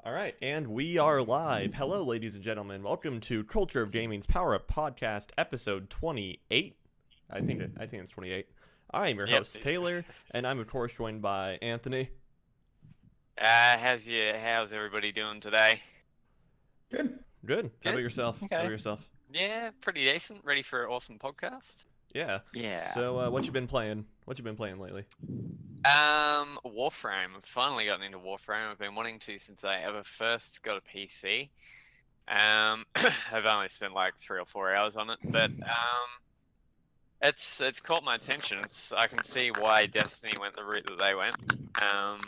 All right, and we are live. Hello, ladies and gentlemen. Welcome to Culture of Gaming's Power Up Podcast, episode 28. I think it's 28. I am your host, Taylor, and I'm of course joined by Anthony. How's everybody doing today? Good. How about yourself? Okay. How about yourself? Yeah, pretty decent. Ready for an awesome podcast? Yeah. Yeah. So, what you been playing? What you been playing lately? Warframe. I've finally gotten into Warframe. I've been wanting to since I ever first got a PC. I've only spent like 3 or 4 hours on it, but it's caught my attention. I can see why Destiny went the route that they went. And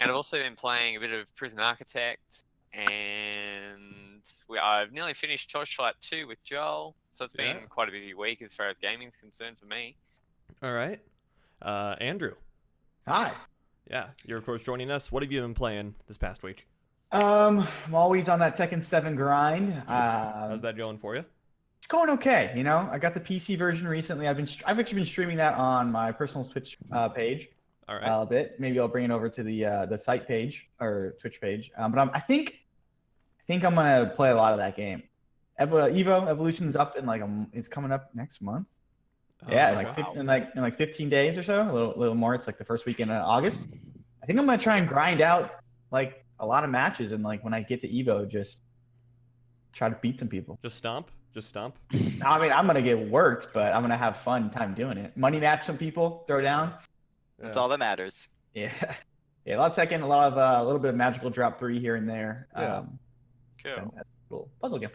I've also been playing a bit of Prison Architect, and I've nearly finished Torchlight 2 with Joel, so it's been quite a busy week as far as gaming's concerned for me. All right. Andrew. Hi. Yeah, you're of course joining us. What have you been playing this past week? I'm always on that Tekken 7 grind. How's that going for you? It's going okay. You know, I got the PC version recently. I've actually been streaming that on my personal Twitch page. All right. A bit. Maybe I'll bring it over to the site page or Twitch page. But I think I'm gonna play a lot of that game. Evo Evolution's up in it's coming up next month. Yeah, in like 15 days or so, a little more. It's like the first weekend in August. I think I'm gonna try and grind out like a lot of matches, and like when I get to Evo, just try to beat some people. Just stomp. I mean, I'm gonna get worked, but I'm gonna have fun time doing it. Money match some people, throw down. That's all that matters. Yeah, yeah. A lot of Tekken, a little bit of magical drop 3 here and there. Yeah. Cool. That's a little puzzle game.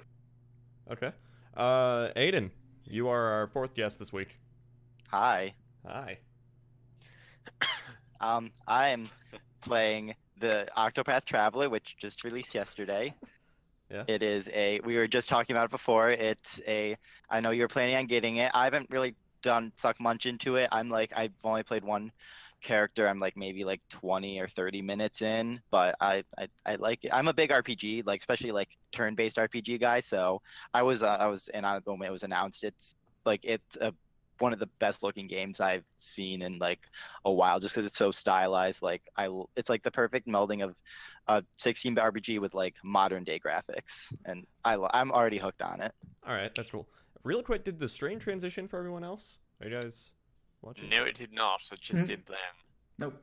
Okay. Aidan, you are our 4th guest this week. Hi. Hi. I'm playing the Octopath Traveller, which just released yesterday. Yeah. It is we were just talking about it before. I know you're planning on getting it. I haven't really suck much into it. I've only played one character. I'm like maybe like 20 or 30 minutes in, but I like it. I'm a big RPG, like especially like turn-based RPG guy. So I was and on the moment it was announced, it's one of the best looking games I've seen in like a while, just because it's so stylized. It's like the perfect melding of a 16-bit RPG with like modern day graphics, and I'm already hooked on it. All right, that's cool. Real quick, did the stream transition for everyone else? Are you guys watching? No, it did not. It just did then. Nope.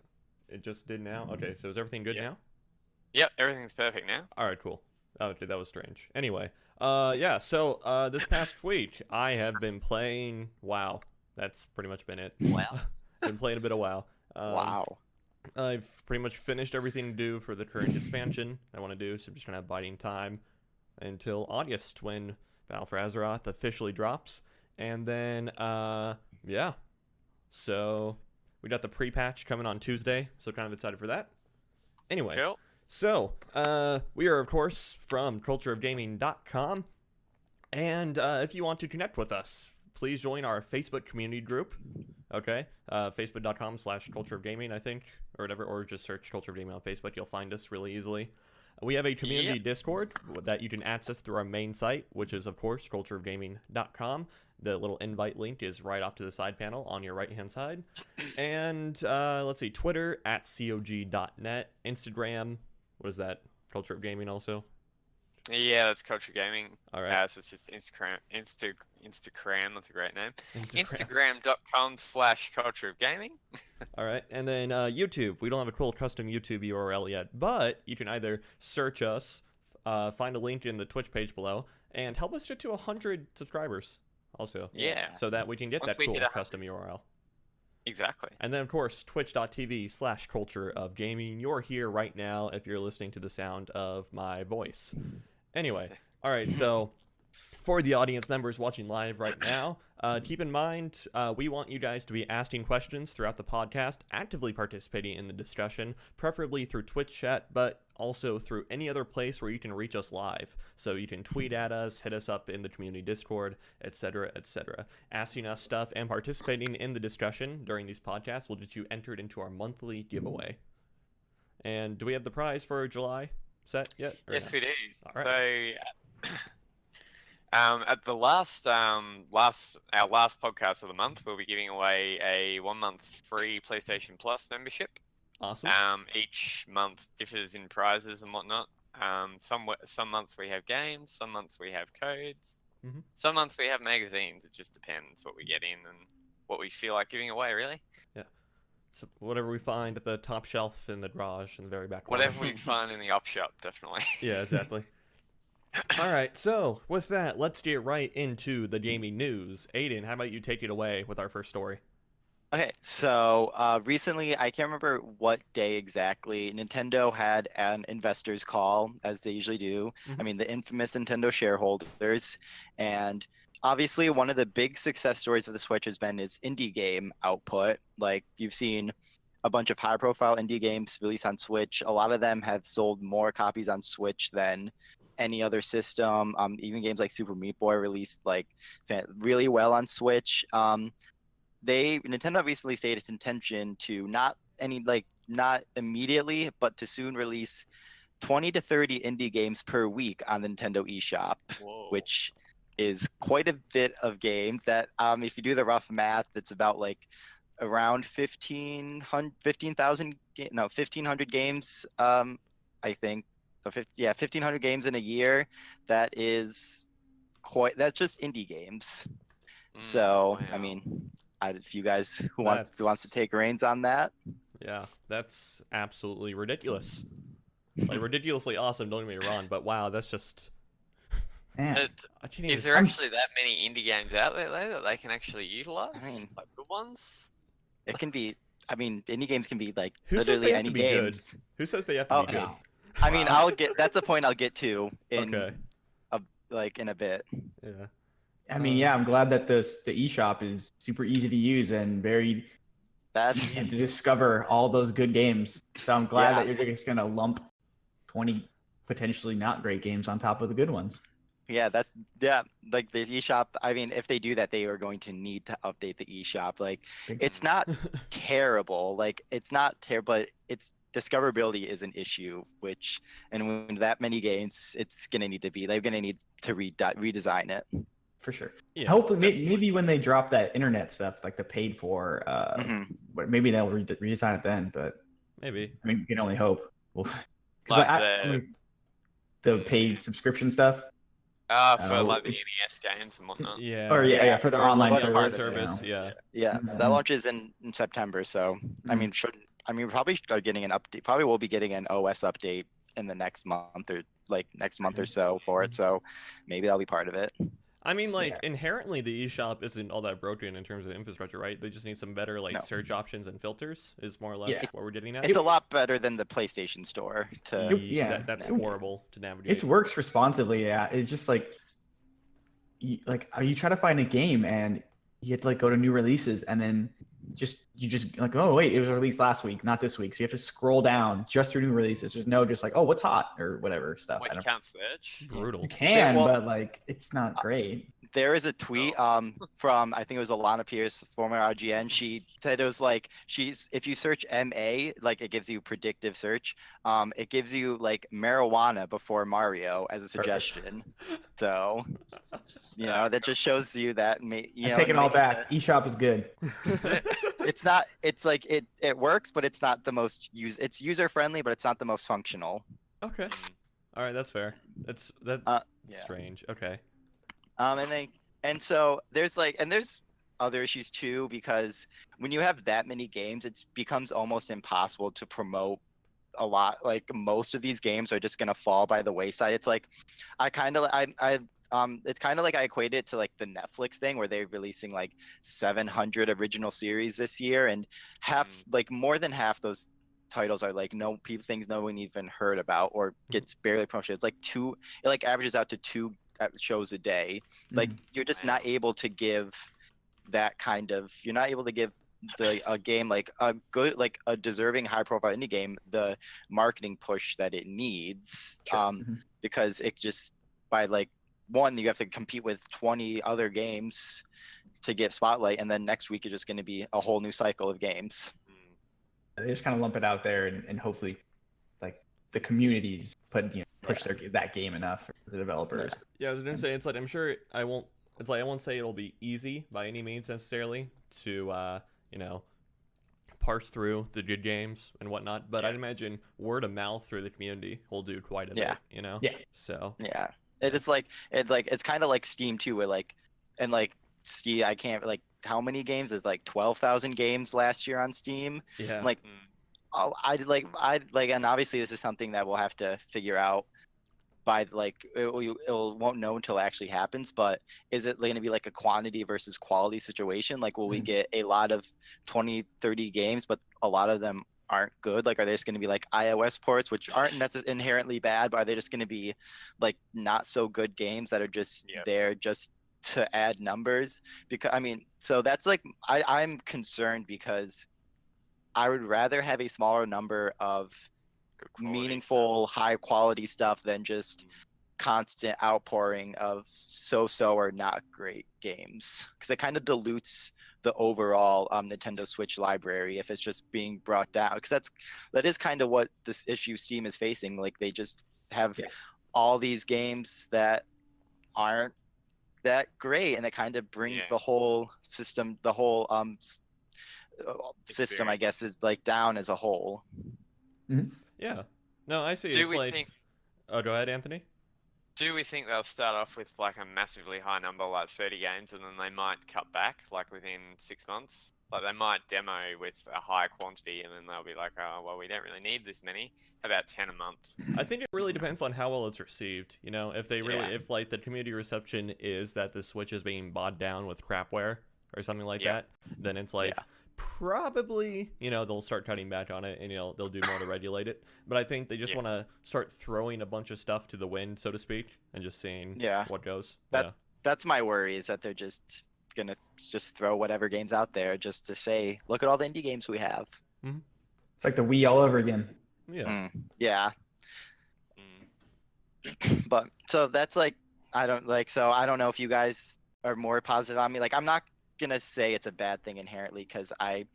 It just did now? Okay, so is everything good now? Yep, everything's perfect now. All right, cool. Oh, dude, that was strange. Anyway, yeah, so this past week, I have been playing WoW. That's pretty much been it. Wow. Been playing a bit of WoW. Wow. I've pretty much finished everything due for the current expansion I want to do, so I'm just going to have biding time until August when Battle for Azeroth officially drops. And then, yeah. So, we got the pre-patch coming on Tuesday, so kind of excited for that. Anyway, Cool. so, we are, of course, from cultureofgaming.com. And if you want to connect with us, please join our Facebook community group. Okay, facebook.com/cultureofgaming, I think, or whatever, or just search Culture of Gaming on Facebook. You'll find us really easily. We have a community Discord that you can access through our main site, which is, of course, cultureofgaming.com. The little invite link is right off to the side panel on your right-hand side. And let's see, Twitter @cog.net, Instagram, what is that? Culture of Gaming also? Yeah, that's Culture Gaming. All right. So it's just Instagram. That's a great name. Instagram. Instagram.com/Culture of Gaming. All right, and then YouTube. We don't have a cool custom YouTube URL yet, but you can either search us, find a link in the Twitch page below, and help us get to 100 subscribers also. Yeah. So that we can get Once that we cool hit 100. custom URL. Exactly. And then, of course, twitch.tv/Culture of Gaming. You're here right now if you're listening to the sound of my voice. Anyway, all right, so for the audience members watching live right now, keep in mind, we want you guys to be asking questions throughout the podcast, actively participating in the discussion, preferably through Twitch chat, but also through any other place where you can reach us live. So you can tweet at us, hit us up in the community Discord, etc., etc. Asking us stuff and participating in the discussion during these podcasts will get you entered into our monthly giveaway. And do we have the prize for July set yet? Yes, we do. All right. So, at the last podcast of the month, we'll be giving away a 1-month free PlayStation Plus membership. Awesome. Each month differs in prizes and whatnot. Some months we have games, some months we have codes, Mhm. some months we have magazines. It just depends what we get in and what we feel like giving away, really. So whatever we find at the top shelf in the garage in the very back corner. Whatever we find in the op shop, definitely. Yeah, exactly. All right, so with that, let's get right into the gaming news. Aidan, how about you take it away with our first story? Okay, so recently, I can't remember what day exactly, Nintendo had an investors call, as they usually do. I Mhm. mean, the infamous Nintendo shareholders. And obviously, one of the big success stories of the Switch has been its indie game output. Like, you've seen a bunch of high-profile indie games released on Switch. A lot of them have sold more copies on Switch than any other system. Even games like Super Meat Boy released like really well on Switch. Nintendo recently stated its intention to not immediately, but to soon release 20 to 30 indie games per week on the Nintendo eShop, Whoa. which is quite a bit of games. That if you do the rough math, it's about like around 1,500 games. I think, 1,500 games in a year. That's just indie games. So, I Wow. mean, if you guys who wants That's to take reins on that, yeah, that's absolutely ridiculous. Like ridiculously awesome. Don't get me wrong, but wow, that's just Man. I can't even. Is there actually that many indie games out there though that they can actually utilize? I mean- Like good ones? it can be. I mean, indie games can be like Who says literally they have any to be good? games. Who says they have to Oh, be good? No. I mean, Wow. that's a point I'll get to in Okay. in a bit. Yeah. I mean, yeah, I'm glad that the eShop is super easy to use and very That easy to discover all those good games. So I'm glad Yeah. that you're just gonna lump 20 potentially not great games on top of the good ones. yeah, like the eShop. I mean, if they do that, they are going to need to update the eShop. Like, Big- it's not terrible. Like, it's not terrible, but it's discoverability is an issue. And when that many games, they're gonna need to redesign it. for sure. Yeah. Hopefully, maybe when they drop that internet stuff, like the paid for, Mhm. but maybe they'll redesign it then. But Maybe. I mean, we can only hope. Well, Like the paid subscription stuff. for like the NES games and whatnot. Yeah. Or yeah, for the Or online like a part service. of it, Yeah. Yeah, Mhm. that launches in September. So I Mhm. mean, we probably are getting an update. Probably will be getting an OS update in the next month or so for it. So maybe that'll be part of it. I mean, like inherently, the eShop isn't all that broken in terms of infrastructure, right? They just need some better like No. search options and filters. Is more or less Yeah. what we're getting at. It's a lot better than the PlayStation Store. Yeah. That's It- horrible to navigate. It works responsively. Yeah, it's just like, you try to find a game and you have to like go to new releases and then you just like, oh wait, it was released last week, not this week. So you have to scroll down just through new releases. There's no just like, oh, what's hot or whatever stuff. Wait, I you don't, can't search? Brutal. you can, well- but like it's not great. There is a tweet from, I think it was Alana Pierce, former RGN. She said it was like if you search MA, like it gives you predictive search. It gives you like marijuana before Mario as a suggestion. So that just shows you that I take it all back. eShop is good. It's not. It's like it works, but it's not the most It's user friendly, but it's not the most functional. Okay. Mm. All right, that's fair. That's Yeah. strange. Okay. So there's other issues too, because when you have that many games, it becomes almost impossible to promote a lot. Like most of these games are just gonna fall by the wayside. It's like it's kind of like I equate it to like the Netflix thing where they're releasing like 700 original series this year, and more than half those titles are like things no one even heard about or gets barely promoted. It's like it averages out to 2 shows a day. Like you're just not able to give you're not able to give a game like a good, like a deserving high profile indie game the marketing push that it needs. Because it just by like one, you have to compete with 20 other games to get spotlight, and then next week is just going to be a whole new cycle of games. They just kind of lump it out there and hopefully like the communities push that game enough for the developers. Yeah, I was gonna say it's like I'm sure I won't. It's like I won't say it'll be easy by any means necessarily to parse through the good games and whatnot, but Yeah. I'd imagine word of mouth through the community will do quite a Yeah. bit, you know? Yeah. So, Yeah. It is like it's kind of like Steam too, where like and like see I can't like how many games is like 12,000 games last year on Steam. yeah. Like Mm. oh, I'd like and obviously this is something that we'll have to figure out by like it won't know until it actually happens, but is it going to be like a quantity versus quality situation? Like will we Mm. get a lot of 20 30 games but a lot of them aren't good? Like are they just going to be like iOS ports which aren't necessarily inherently bad, but are they just going to be like not so good games that are just Yep. there just to add numbers? Because I mean, so that's like I'm concerned because I would rather have a smaller number of Good quality meaningful, high quality stuff than just constant outpouring of so or not great games, because it kind of dilutes the overall Nintendo Switch library if it's just being brought down. Because that is kind of what this issue Steam is facing. Like they just have Yeah. all these games that aren't that great, and it kind of brings Yeah. the whole system, the whole system, I Experience. guess, is like down as a whole. Yeah. No, I see. Do It's we like, think? oh, go ahead, Anthony. Do we think they'll start off with like a massively high number, like 30 games, and then they might cut back, like within 6 months? Like they might demo with a high quantity, and then they'll be like, "Oh, well, we don't really need this many. How about 10 a month?" I think it really depends on how well it's received. You know, if they really, Yeah. if like the community reception is that the Switch is being bogged down with crapware or something like Yeah. that, then it's like Yeah. probably, you know, they'll start cutting back on it and, you know, they'll do more to regulate it. But I think they just Yeah. want to start throwing a bunch of stuff to the wind, so to speak, and just seeing Yeah. what goes. That- That's my worry, is that they're just gonna just throw whatever games out there just to say, look at all the indie games we have. It's like the Wii all over again. Yeah. Yeah. Mm. But so that's like I don't know if you guys are more positive on me. Like I'm not gonna say it's a bad thing inherently, because I'm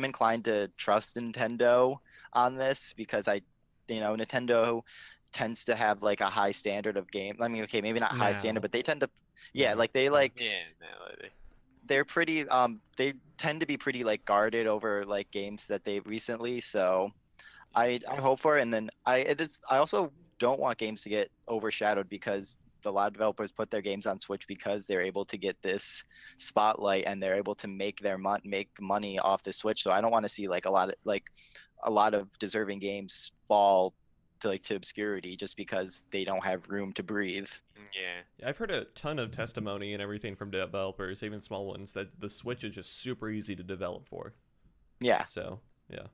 inclined to trust Nintendo on this, because Nintendo tends to have like a high standard of game. I mean, okay, maybe not high standard, Now. but they tend to Yeah. like they like Yeah, no, they do. they're pretty they tend to be pretty like guarded over like games that they recently, so I hope for it. And then I also don't want games to get overshadowed, because a lot of developers put their games on Switch because they're able to get this spotlight and they're able to make make money off the Switch. So I don't want to see like a lot of deserving games fall to obscurity just because they don't have room to breathe. Yeah. I've heard a ton of testimony and everything from developers, even small ones, that the Switch is just super easy to develop for. Yeah. So, yeah.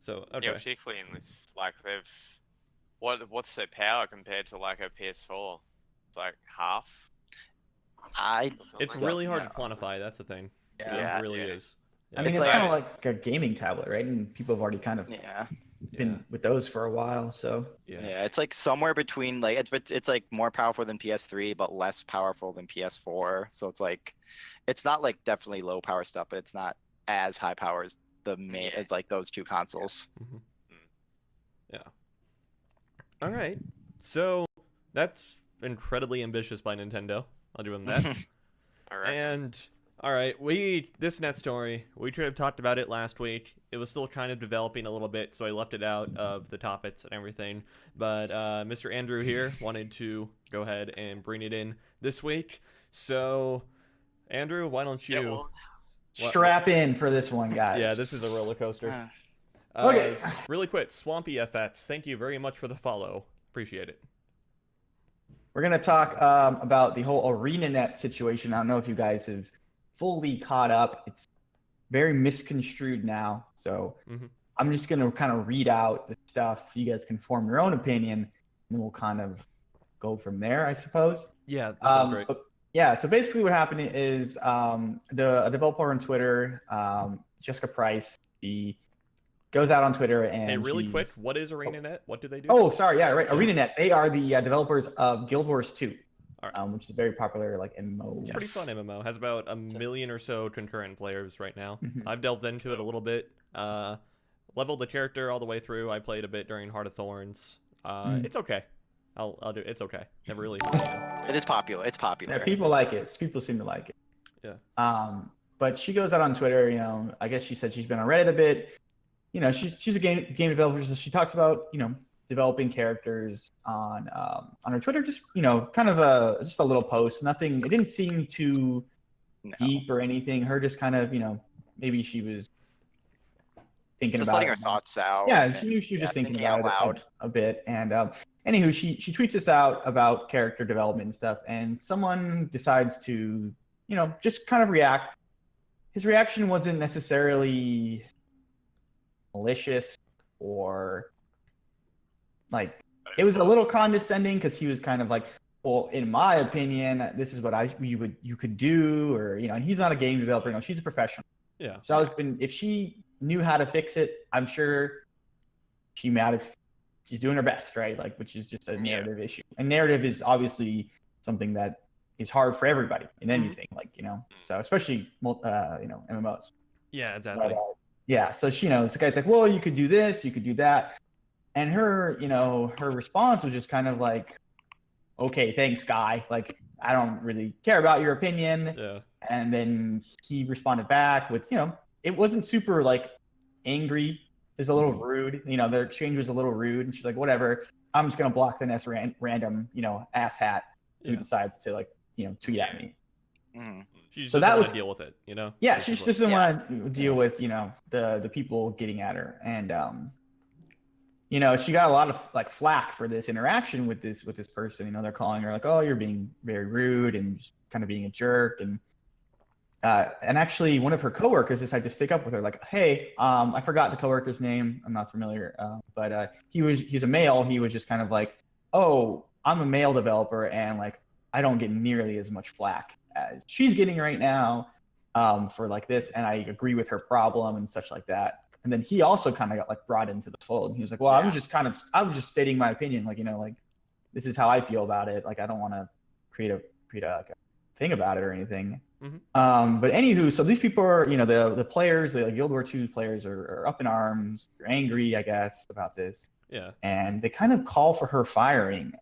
So, okay. Yeah, particularly in this, like what's their power compared to like a PS4? It's like half. I Or It's something. really hard to No. quantify. That's the thing. Yeah. It really Yeah. is. I mean, It's it's like- kind of like a gaming tablet, right? And people have already kind of yeah. been with those for a while. So Yeah, it's like somewhere between like it's like more powerful than PS3 but less powerful than PS4. So it's like it's not like definitely low power stuff, but it's not as high power as Yeah. as like those two consoles. Mhm. Yeah. All right. So that's incredibly ambitious by Nintendo. I'll give them that. All right. And all right, this net story, we could have talked about it last week. It was still kind of developing a little bit, so I left it out of the topics and everything. But Mr. Andrew here wanted to go ahead and bring it in this week. So, Andrew, why don't you? Yeah, well, strap in for this one, guys. Yeah, this is a roller coaster. Okay. Really quick, Swampy FX, thank you very much for the follow. Appreciate it. We're gonna talk about the whole ArenaNet situation. I don't know if you guys have fully caught up. It's very misconstrued now. So Mhm. I'm just gonna kind of read out the stuff. You guys can form your own opinion, and then we'll kind of go from there, I suppose. Yeah, that sounds great. But yeah, so basically what happened is a developer on Twitter, Jessica Price, she goes out on Twitter and Hey, really she's- quick, what is ArenaNet? What do they do? Oh, sorry, yeah, right. ArenaNet. They are the developers of Guild Wars 2, All right. which is a very popular like MMO. It's pretty fun MMO. Has about 1 million or so concurrent players right now. Mhm. I've delved into it a little bit. Leveled the character all the way through. I played a bit during Heart of Thorns. It's okay. I'll do. It's okay. Never really. It is popular. It's popular. Yeah, people like it. People seem to like it. Yeah. but she goes out on Twitter. I guess she said she's been on Reddit a bit. She's a game developer, so she talks about developing characters on her Twitter. Just kind of just a little post. Nothing. It didn't seem too deep or anything. Her just kind of maybe she was thinking just about letting it. her thoughts out. Yeah, she knew she was just thinking about it a bit. And anywho, she tweets us out about character development and stuff, and someone decides to just kind of react. His reaction wasn't necessarily malicious or like, it was a little condescending, because he was kind of like, well, in my opinion, this is what you could do, or and he's not a game developer. She's a professional. Yeah. So if she knew how to fix it, I'm sure she's doing her best, right? Like, which is just a narrative issue. And narrative is obviously something that is hard for everybody in anything, like so especially MMOs. Yeah, exactly. But, yeah, so she knows. The guy's like, well, you could do this, you could do that, and her her response was just kind of like, okay, thanks, guy. Like, I don't really care about your opinion. Yeah. And then he responded back with, it wasn't super like angry. It was a little rude. Their exchange was a little rude. And she's like, whatever. I'm just gonna block the next random, asshat who decides to like, tweet at me. Mm. She just So doesn't that want was- to deal with it, Yeah, she just doesn't want to deal with, the people getting at her. And she got a lot of like flack for this interaction with this person. They're calling her like, oh, you're being very rude and just kind of being a jerk. And actually one of her coworkers decided to stick up with her, like, hey, I forgot the coworker's name. I'm not familiar. But he's a male. He was just kind of like, oh, I'm a male developer, and like, I don't get nearly as much flack as she's getting right now for like this. And I agree with her problem and such like that. And then he also kind of got like brought into the fold. He was like, well, I was just stating my opinion. Like, like, this is how I feel about it. Like, I don't want to create a thing about it or anything. Mm-hmm. But anywho, so these people are, the players, the Guild War II players are up in arms. They're angry, I guess, about this. Yeah. And they kind of call for her firing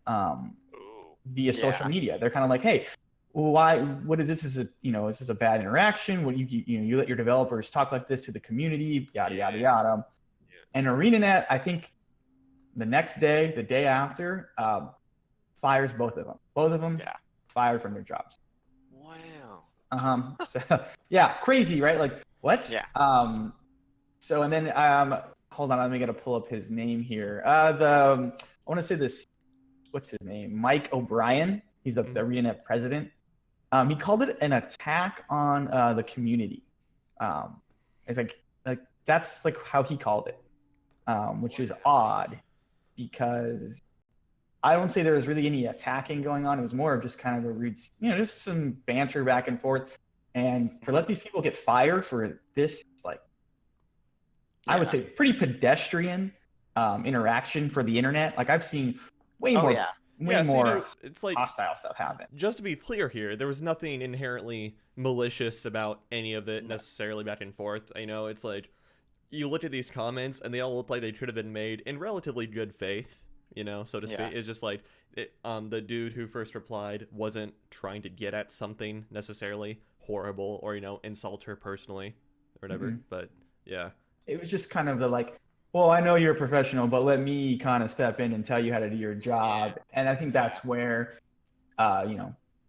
via social media. They're kind of like, hey, why? What is this? Is this a bad interaction? What you let your developers talk like this to the community? Yada yada yada. Yeah. And ARENAnet, I think, the next day, the day after, fires both of them. Both of them fired from their jobs. Wow. So yeah, crazy, right? Like, what? Yeah. So and then hold on, let me gotta pull up his name here. I want to say this. What's his name? Mike O'Brien. He's the ARENAnet president. He called it an attack on the community. It's like that's like how he called it, which is odd, because I don't say there was really any attacking going on. It was more of just kind of a rude, just some banter back and forth. And let these people get fired for this, like, I would say pretty pedestrian interaction for the internet. Like, I've seen way more it's like, hostile stuff happen. Just to be clear here, there was nothing inherently malicious about any of it necessarily back and forth. It's like, you look at these comments and they all look like they could have been made in relatively good faith, so to speak. It's just like, the dude who first replied wasn't trying to get at something necessarily horrible or, insult her personally or whatever. But yeah. It was just kind of the like, well, I know you're a professional, but let me kind of step in and tell you how to do your job. And I think that's where,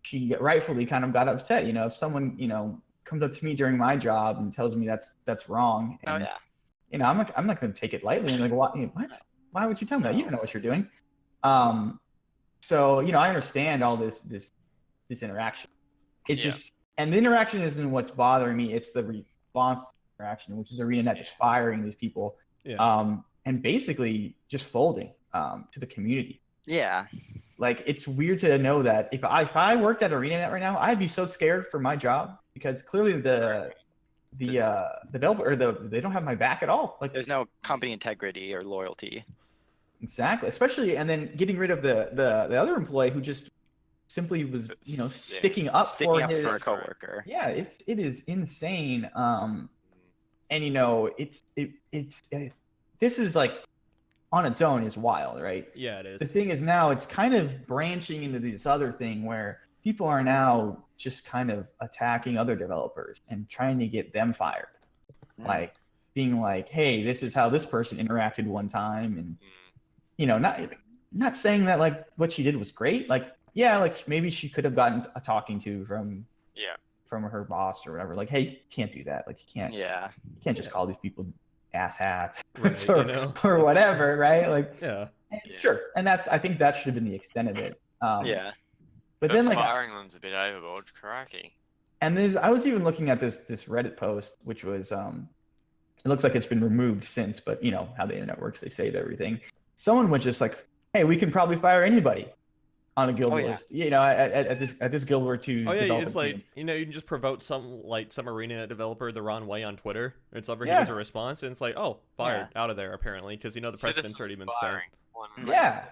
she rightfully kind of got upset. If someone, comes up to me during my job and tells me that's wrong. And, I'm not going to take it lightly. And like, what? Why would you tell me that? You don't know what you're doing. So, I understand all this interaction. And the interaction isn't what's bothering me. It's the response interaction, which is ARENAnet just firing these people. And basically just folding to the community. Yeah. Like, it's weird to know that if I worked at ARENAnet right now, I'd be so scared for my job, because clearly the developer they don't have my back at all. Like, there's no company integrity or loyalty. Exactly. Especially, and then getting rid of the other employee who just simply was sticking up for a coworker. Yeah, it is insane. And this is like, on its own, is wild, right? Yeah, it is. The thing is, now it's kind of branching into this other thing where people are now just kind of attacking other developers and trying to get them fired. Like being like, hey, this is how this person interacted one time, and not saying that like what she did was great. Like, yeah, like maybe she could have gotten a talking to from her boss or whatever. Like, hey, you can't do that. Like, you can't just call these people asshats Right, or whatever, right? Like, sure. And I think that should have been the extent of it. But then like firing them's a bit overboard, crikey. And I was even looking at this Reddit post, which was it looks like it's been removed since, but you know how the internet works, they save everything. Someone was just like, hey, we can probably fire anybody on a Guild Wars. You know, at this Guild War 2. Oh yeah, it's like, you know, you can just provoke some ARENAnet developer the wrong way on Twitter. It's over here as a response, and it's like, oh, fired out of there apparently, because you know the precedent's already been set.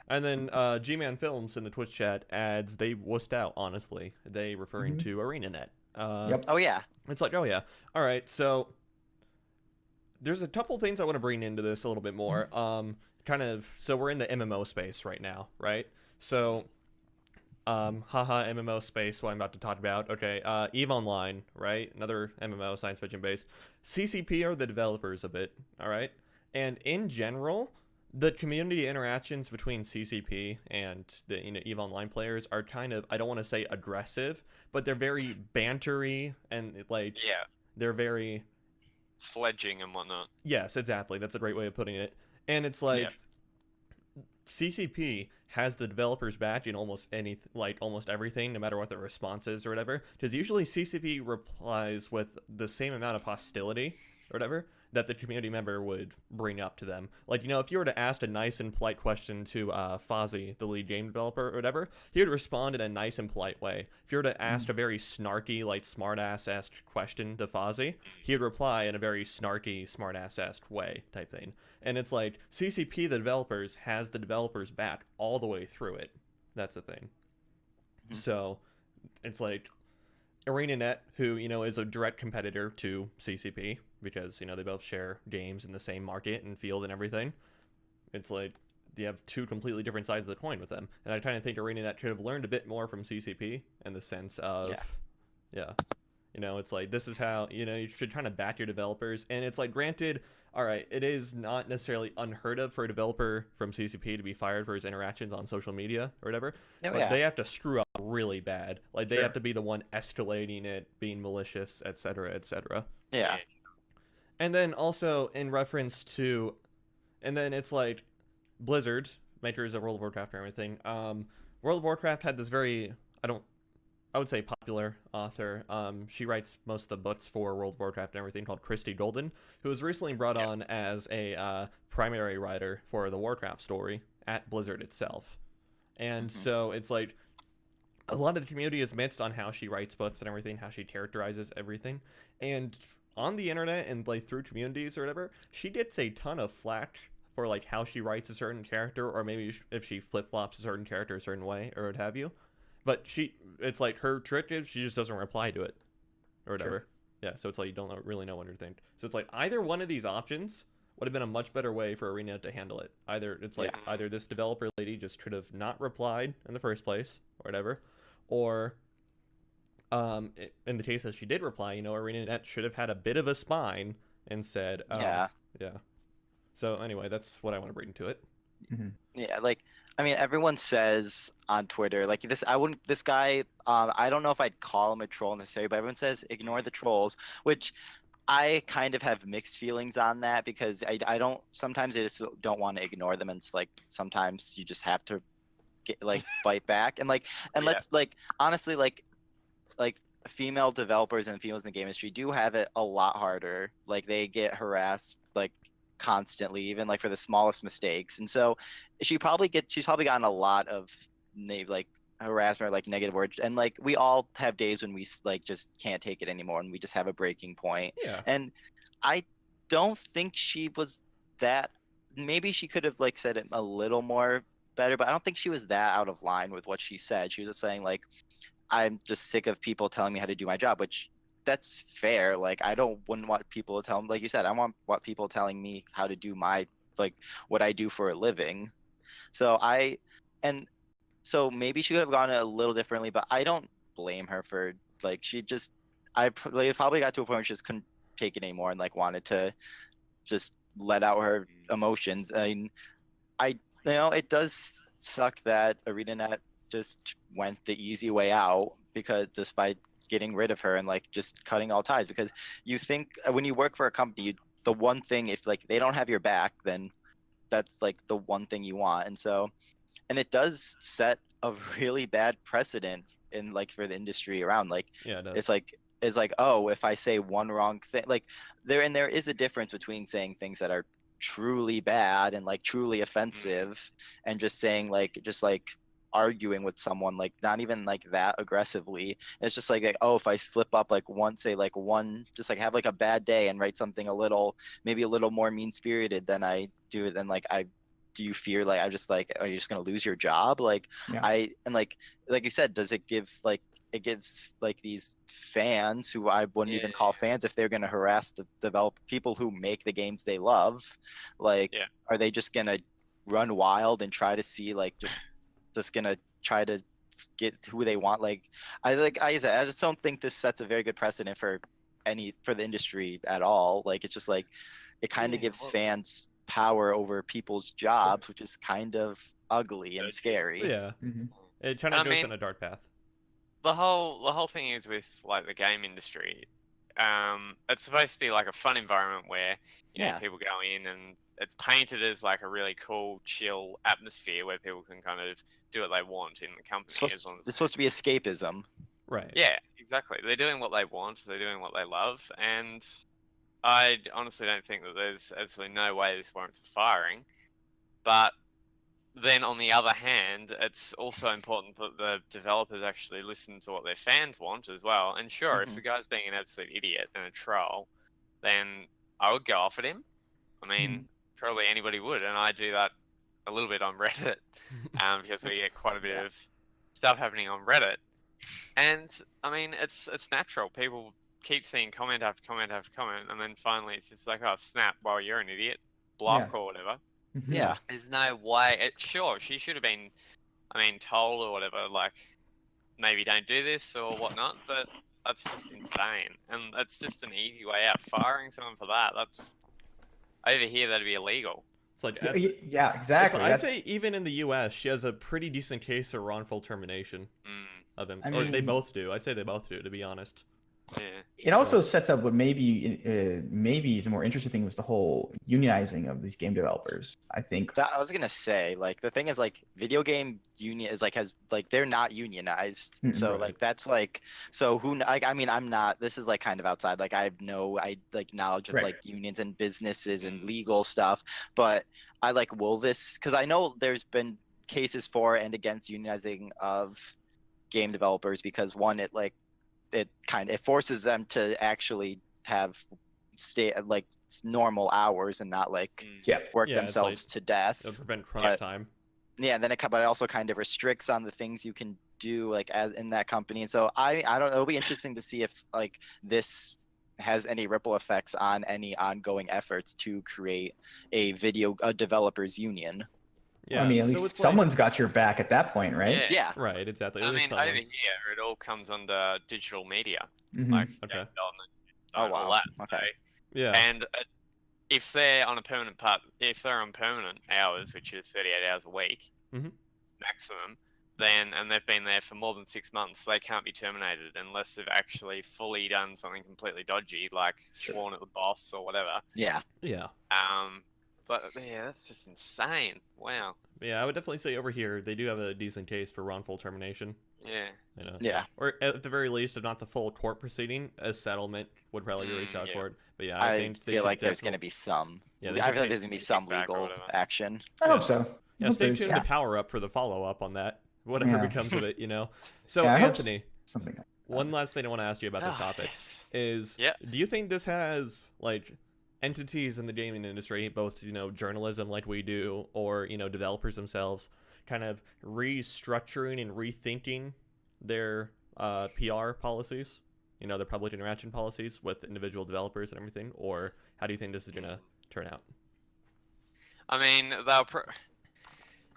And then G-Man Films in the Twitch chat adds they wussed out, honestly. They referring to ARENAnet. Oh yeah. It's like, oh yeah. All right, so there's a couple things I want to bring into this a little bit more. So we're in the MMO space right now, right? So haha, MMO space, what I'm about to talk about. Okay, EVE Online, right? Another MMO, science fiction based. CCP are the developers of it, all right? And in general, the community interactions between CCP and the EVE Online players are kind of, I don't want to say aggressive, but they're very bantery and like they're very sledging and whatnot. Yes, exactly. That's a great way of putting it. And it's like CCP has the developers back in almost everything, no matter what the response is or whatever. Because usually CCP replies with the same amount of hostility or whatever that the community member would bring up to them. Like, you know, if you were to ask a nice and polite question to Fozzie, the lead game developer or whatever, he would respond in a nice and polite way. If you were to ask a very snarky, like smart-ass-asked question to Fozzie, he would reply in a very snarky, smart-ass-asked way type thing. And it's like, CCP, the developers, has the developers back all the way through it. That's the thing. So, it's like, ARENAnet, who, you know, is a direct competitor to CCP, because, you know, they both share games in the same market and field and everything. It's like, you have two completely different sides of the coin with them. And I kind of think ARENAnet could have learned a bit more from CCP in the sense of, you know, it's like, this is how, you know, you should kind of back your developers. And it's like, granted, all right, it is not necessarily unheard of for a developer from CCP to be fired for his interactions on social media or whatever. But they have to screw up really bad. Like, they have to be the one escalating it, being malicious, etc., etc. Yeah. And then also in reference to, and then it's like Blizzard, makers of World of Warcraft and everything. World of Warcraft had this very, I would say popular author. She writes most of the books for World of Warcraft and everything, called Christy Golden, who was recently brought on as a primary writer for the Warcraft story at Blizzard itself. And so it's like, a lot of the community is mixed on how she writes books and everything, how she characterizes everything. And on the internet and like through communities or whatever, she gets a ton of flack for like how she writes a certain character, or maybe if she flip-flops a certain character a certain way or what have you. But it's like her trick is she just doesn't reply to it or whatever. Yeah, so it's like you don't really know what to think. So it's like either one of these options would have been a much better way for ARENAnet to handle it. Either it's like either this developer lady just should have not replied in the first place or whatever, or in the case that she did reply, you know, ARENAnet should have had a bit of a spine and said, yeah. So anyway, that's what I want to bring to it. Yeah, like, I mean, everyone says on Twitter, like, this guy, I don't know if I'd call him a troll necessarily, but everyone says ignore the trolls, which I kind of have mixed feelings on that, because sometimes I just don't want to ignore them, and it's like, sometimes you just have to fight back, and let's, like, honestly, like female developers and females in the game industry do have it a lot harder. Like, they get harassed, like, constantly, even like for the smallest mistakes. And so she's probably gotten a lot of like harassment or like negative words, and like we all have days when we like just can't take it anymore and we just have a breaking point. And I don't think she was that, maybe she could have like said it a little more better, but I don't think she was that out of line with what she said. She was just saying like, I'm just sick of people telling me how to do my job, which that's fair. Like, wouldn't want people to tell them, like you said, I want people telling me how to do my, like, what I do for a living. So so maybe she could have gone a little differently, but I don't blame her for like probably got to a point where she just couldn't take it anymore and like wanted to just let out her emotions. It does suck that ArenaNet just went the easy way out because just by getting rid of her and like just cutting all ties, because you think when you work for a company, the one thing, if like they don't have your back, then that's like the one thing you want. And it does set a really bad precedent in like for the industry around. Like Yeah, it does. it's like, oh, if I say one wrong thing, like there is a difference between saying things that are truly bad and like truly offensive and just saying like arguing with someone, like not even like that aggressively. It's just like oh, if I slip up like one, say like one, just like have like a bad day and write something maybe a little more mean spirited than I do, then like do you fear like I just like, are you just gonna lose your job? Like Yeah. like you said, does it give like, it gives like these fans who I wouldn't even call fans if they're going to harass the people who make the games they love. Like, are they just going to run wild and try to see like just going to try to get who they want? Like I just don't think this sets a very good precedent for the industry at all. Like it's just like it kind of gives fans power over people's jobs, which is kind of ugly and scary. Yeah, Mhm. it kind of goes down a dark path. The whole thing is with like the game industry. It's supposed to be like a fun environment where you know people go in and it's painted as like a really cool, chill atmosphere where people can kind of do what they want in the company. It's supposed to be escapism. Right. Yeah, exactly. They're doing what they want. They're doing what they love, and I honestly don't think that there's absolutely no way this warrants a firing. But then on the other hand, it's also important that the developers actually listen to what their fans want as well. And sure, if the guy's being an absolute idiot and a troll, then I would go off at him. I mean, probably anybody would, and I do that a little bit on Reddit, because we get quite a bit of stuff happening on Reddit. And I mean, it's natural. People keep seeing comment after comment after comment, and then finally it's just like, oh snap! Well, you're an idiot, block or whatever. Yeah. There's no way. Sure, she should have been, told or whatever, like, maybe don't do this or whatnot, but that's just insane. And that's just an easy way out. Firing someone for that, over here, that'd be illegal. It's like, yeah, exactly. I'd say even in the U.S., she has a pretty decent case of wrongful termination of him. Or they both do. I'd say they both do, to be honest. Yeah. It also sets up what maybe is a more interesting thing, was the whole unionizing of these game developers. I think that I was gonna say, like the thing is like video game union is like they're not unionized, so like that's like, so who like, I mean, I'm not, this is like kind of outside, like I have no knowledge of like unions and businesses and legal stuff, but I like, will this, because I know there's been cases for and against unionizing of game developers, because one, it forces them to actually have like normal hours and not like work themselves to death. It'll prevent crunch time. Yeah, and then but it also kind of restricts on the things you can do like as in that company. And so I don't know, it'll be interesting to see if like this has any ripple effects on any ongoing efforts to create a developers union. Yeah, I mean, at least someone's got your back at that point, right? Yeah. Right, exactly. I mean, over here, it all comes under digital media. Like, game development. Oh, wow. All that, okay. Yeah. And if they're on permanent hours, which is 38 hours a week, maximum, and they've been there for more than 6 months, they can't be terminated unless they've actually fully done something completely dodgy, like sworn at the boss or whatever. Yeah. Yeah. But yeah, that's just insane. Wow. Yeah, I would definitely say over here they do have a decent case for wrongful termination. Yeah. You know? Yeah. Or at the very least, if not the full court proceeding, a settlement would probably reach out for it. But yeah, I think feel like there's going to be some. Yeah, I feel like there's going to be some legal action. I hope so. Yeah, stay tuned to Power Up for the follow up on that. Whatever becomes of it, you know. So Anthony, one last thing I want to ask you about this topic is: do you think this has like entities in the gaming industry, both journalism like we do, or developers themselves, kind of restructuring and rethinking their PR policies, their public interaction policies with individual developers and everything? Or how do you think this is gonna turn out? I mean,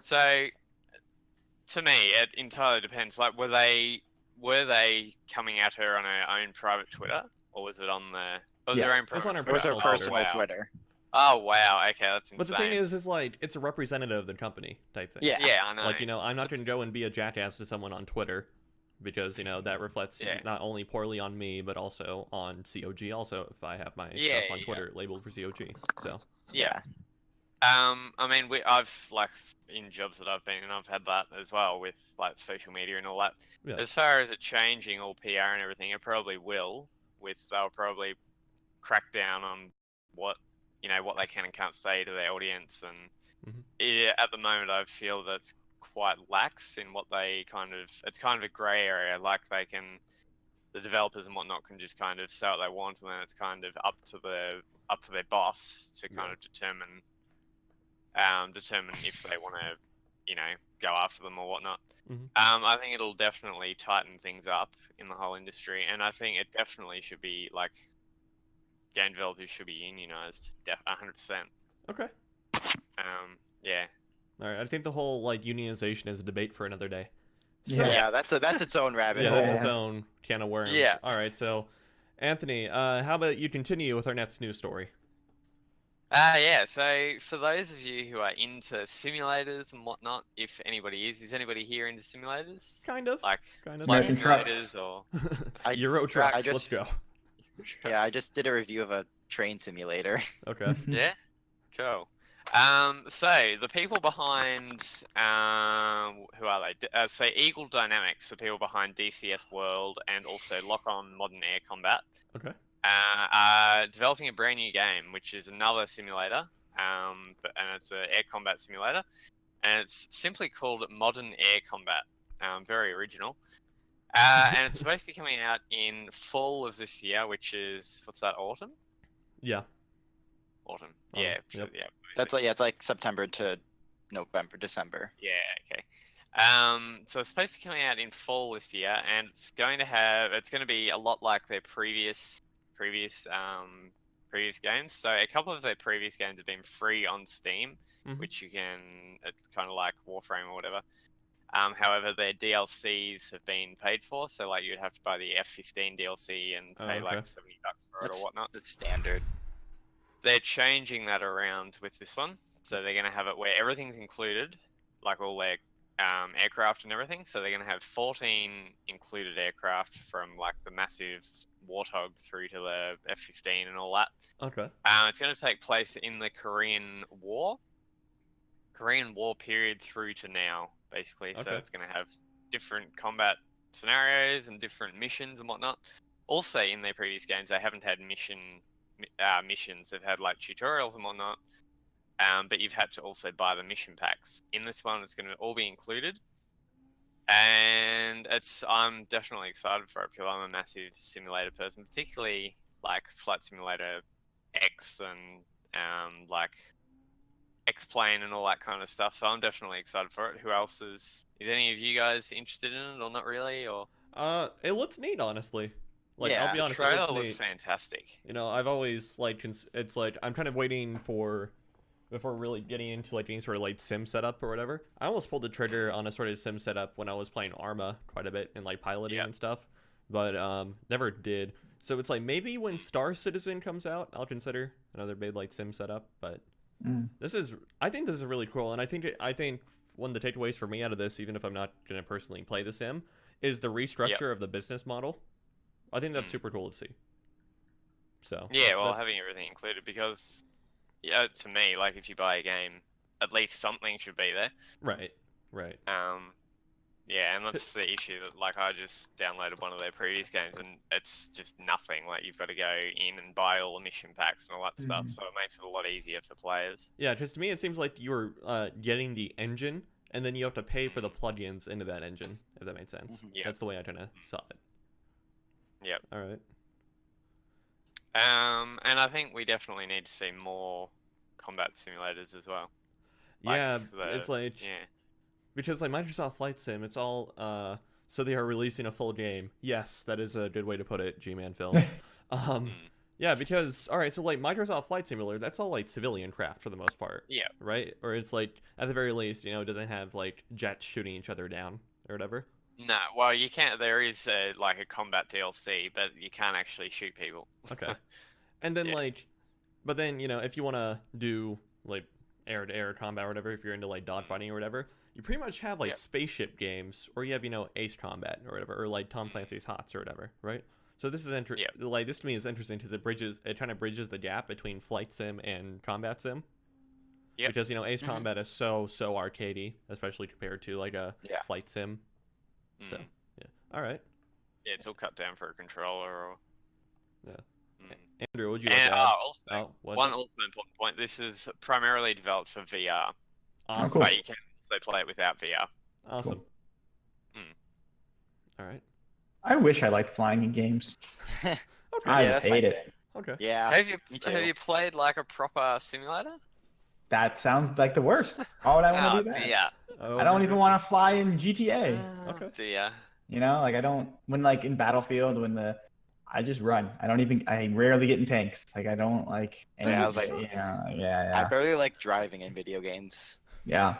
so to me, it entirely depends. Like, were they were they coming at her on her own private Twitter, or was it on the? It was Yeah, her own it was on private her It was her Twitter. personal wow. Twitter. Oh wow, okay, that's insane. But the thing is like it's a representative of the company type thing. Yeah. Yeah, I know. Like, I'm not going to go and be a jackass to someone on Twitter because, that reflects Yeah. not only poorly on me, but also on COG also if I have my Yeah, stuff on yeah. Twitter labeled for COG. So, Yeah. I mean, I've like in jobs that I've been in, I've had that as well with like social media and all that. yeah. As far as it changing all PR and everything, it probably will. They'll probably crack down on what they can and can't say to their audience, and Mhm. at the moment, I feel that's quite lax in what they It's kind of a grey area. Like the developers and whatnot can just kind of say what they want, and then it's kind of up to their boss to kind of determine if they want to, go after them or whatnot. Mhm. I think it'll definitely tighten things up in the whole industry, and I think it definitely should be like game developers should be unionized, 100%. Okay. Yeah. All right. I think the whole like unionization is a debate for another day. Yeah. Yeah, that's its own rabbit Yeah, hole. that's its own can of worms. Yeah. All right. So, Anthony, how about you continue with our next news story? Yeah, so for those of you who are into simulators and whatnot, if anybody is anybody here into simulators? Kind of. Like Kind of. flight American trucks. simulators or Euro trucks. I just- Let's go. Yeah, I just did a review of a train simulator. Okay. Yeah, cool. So the people behind who are they? So Eagle Dynamics, the people behind DCS World and also Lock On Modern Air Combat, Okay. are developing a brand new game, which is another simulator, and it's an air combat simulator, and it's simply called Modern Air Combat. Very original. And it's supposed to be coming out in fall of this year, which is what's that? Autumn. Yeah. Autumn. Autumn, Yeah. yep. Yeah. That's like it's like September to November, December. Yeah. Okay. So it's supposed to be coming out in fall this year, and it's going to be a lot like their previous games. So a couple of their previous games have been free on Steam, Mhm. which you can, it's kind of like Warframe or whatever. However, their DLCs have been paid for, so like you'd have to buy the F-15 DLC and Oh, pay okay. like $70 for it or whatnot. That's standard. They're changing that around with this one, so they're going to have it where everything's included, like all their aircraft and everything. So they're going to have 14 included aircraft from like the massive Warthog through to the F-15 and all that. Okay. It's going to take place in the Korean War period through to now, basically. So Okay. it's going to have different combat scenarios and different missions and whatnot. Also, in their previous games, they haven't had missions. They've had like tutorials and whatnot. But you've had to also buy the mission packs. In this one, it's going to all be included. And I'm definitely excited for it because I'm a massive simulator person, particularly like Flight Simulator X and like X-Plane and all that kind of stuff. So I'm definitely excited for it. Who else is any of you guys interested in it or not really? Or It looks neat, honestly. Like, Yeah, I'll be the honest, it trailer looks looks neat. fantastic. I've always like it's like I'm kind of waiting for before really getting into like any sort of like sim setup or whatever. I almost pulled the trigger on a sort of sim setup when I was playing Arma quite a bit and like piloting and stuff, but never did. So it's like maybe when Star Citizen comes out, I'll consider another big like sim setup. But I think this is really cool, and I think one of the takeaways for me out of this, even if I'm not gonna personally play the sim, is the restructure of the business model. I think that's super cool to see. So Yeah, well, having everything included because, to me, like if you buy a game, at least something should be there. right. Yeah, and that's the issue that like I just downloaded one of their previous games and it's just nothing. Like you've got to go in and buy all the mission packs and all that stuff, so it makes it a lot easier for players. Yeah, because to me it seems like you were getting the engine, and then you have to pay for the plugins into that engine. If that makes sense. Yeah. That's the way I kind of saw it. Yep. All right. And I think we definitely need to see more combat simulators as well. Yeah, it's like yeah. because like Microsoft Flight Sim, it's all so they are releasing a full game. Yes, that is a good way to put it, G-Man Films. Yeah, because all right, so like Microsoft Flight Simulator, that's all like civilian craft for the most part. Yeah. Right? Or it's like at the very least, it doesn't have like jets shooting each other down or whatever. No, well, you can't. There is like a combat DLC, but you can't actually shoot people. Okay. And then Yeah. like, but then if you want to do like air-to-air combat or whatever, if you're into like dogfighting or whatever, you pretty much have like Yep. spaceship games, or you have Ace Combat or whatever, or like Tom Clancy's HOTS or whatever, right? So this is Yep. like this to me is interesting because it kind of bridges the gap between flight sim and combat sim. Yep. Because Ace Mhm. Combat is so arcadey, especially compared to like a Yeah. flight sim. So Mm. yeah, all right. Yeah, it's all cut down for a controller or. Yeah. Mm. Andrew, would you And like to add? also, Oh, what's one up? also important point. This is primarily developed for VR, Awesome. cool. but you can also play it without VR. Awesome. Mm. All right. I wish I liked flying in games. Okay. I Yeah, just that's my hate it. thing. Okay. Yeah. Have you me have too. you played like a proper simulator? That sounds like the worst. Why would I want to Oh do that? dear. Oh, I don't even want to fly in GTA. Oh, Okay. dear. You know, like I don't when like in Battlefield I just run. I rarely get in tanks. Like I don't like any Yeah, I of was it. like- Yeah. I barely like driving in video games. Yeah.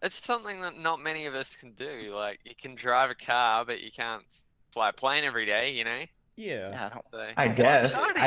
It's something that not many of us can do. Like you can drive a car, but you can't fly a plane every day. You know. Yeah. Yeah, I don't. So, I guess. exciting.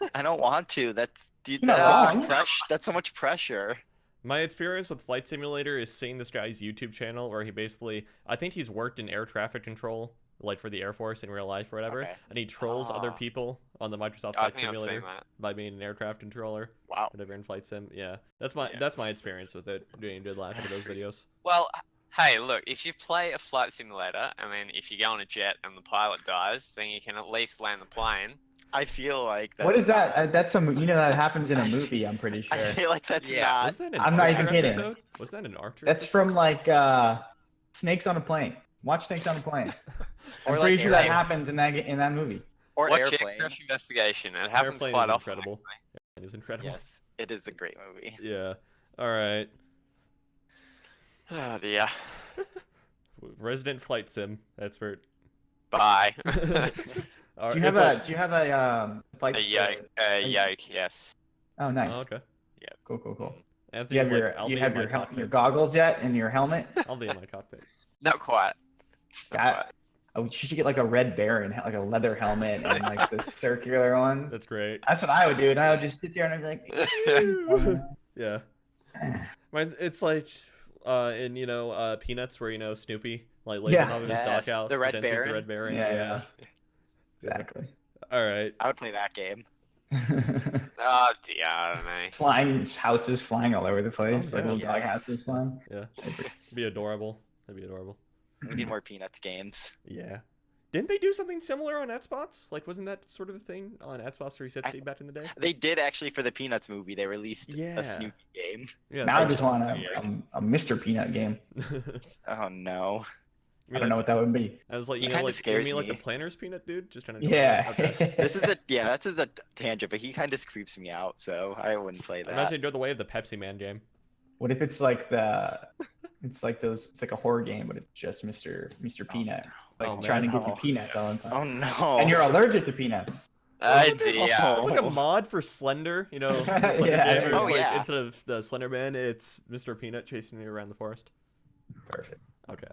I I don't want to. That's You're not that's so wrong. much pressure. That's so much pressure. My experience with Flight Simulator is seeing this guy's YouTube channel where he basically, I think he's worked in air traffic control, like for the Air Force in real life or whatever, Okay. and he trolls other Ah. people on the Microsoft I Flight think I've seen Simulator that. by being an aircraft controller, Wow. whatever in Flight Sim. Yeah, that's Yeah. my experience with it. Doing good laugh at those videos. Well, hey, look, if you play a flight simulator, and then if you go on a jet and the pilot dies, then you can at least land the plane. I feel like that's What is that? not- That's that happens in a movie. I'm pretty sure. I feel like that's Yeah. not. Was that an I'm not Archer even kidding. episode? Was that an Archer? That's episode? from like Snakes on a Plane. Watch Snakes on a Plane. I'm Or pretty like sure that Airplane. happens in that movie. Or Watch airplane. Aircraft Investigation. It happens Airplane quite is often. incredible. Airplane is incredible. Yes, it is a great movie. Yeah. All right. Oh dear. Resident Flight Sim expert. Bye. All Do right, you have a flight? A yoke, yes. Oh, nice. Oh, okay. Cool. Do Anthony's you have like, your I'll you be have in my your cockpit. goggles yet and your helmet? I'll be in my cockpit. Not quite. Not Got- quite. Oh, you should get like a Red Baron, like a leather helmet and like the circular ones. That's great. That's what I would do, and I would just sit there and I'd be like, Yeah. It's like in Peanuts where Snoopy like lays Yeah. on top of his Yes, doghouse. the Red pretends he's Baron. The Red Baron. Yeah. Exactly. All right. I would play that game. Oh dear, I don't know. Flying houses flying all over the place, Oh, like yeah. little dog Yes. houses flying. Yeah. It'd be adorable. That'd be adorable. We need more Peanuts games. Yeah. Didn't they do something similar on Xbox? Like, wasn't that sort of a thing on Xbox 360 back in the day? They did actually for the Peanuts movie. They released Yeah. a Snoopy game. Yeah. Now I that's just want Yeah. a Mr. Peanut game. Oh no. I don't know what that would be. I was like, He you know, kinda like, scares you mean like the me. Planners Peanut dude? Just trying to. Yeah. Okay. This is a that's a tangent, but he kind of creeps me out, so I wouldn't play I that. imagine you're the way of the Pepsi Man game. What if it's like it's like a horror game, but it's just Mr. Peanut, like Oh, trying to man. give you No. peanuts all the time. Oh no. And you're allergic to peanuts. Oh It's dear. like a mod for Slender, the Slender Yeah. game, where Oh, it's like, yeah. instead of the Slender Man, it's Mr. Peanut chasing you around the forest. Perfect. Okay.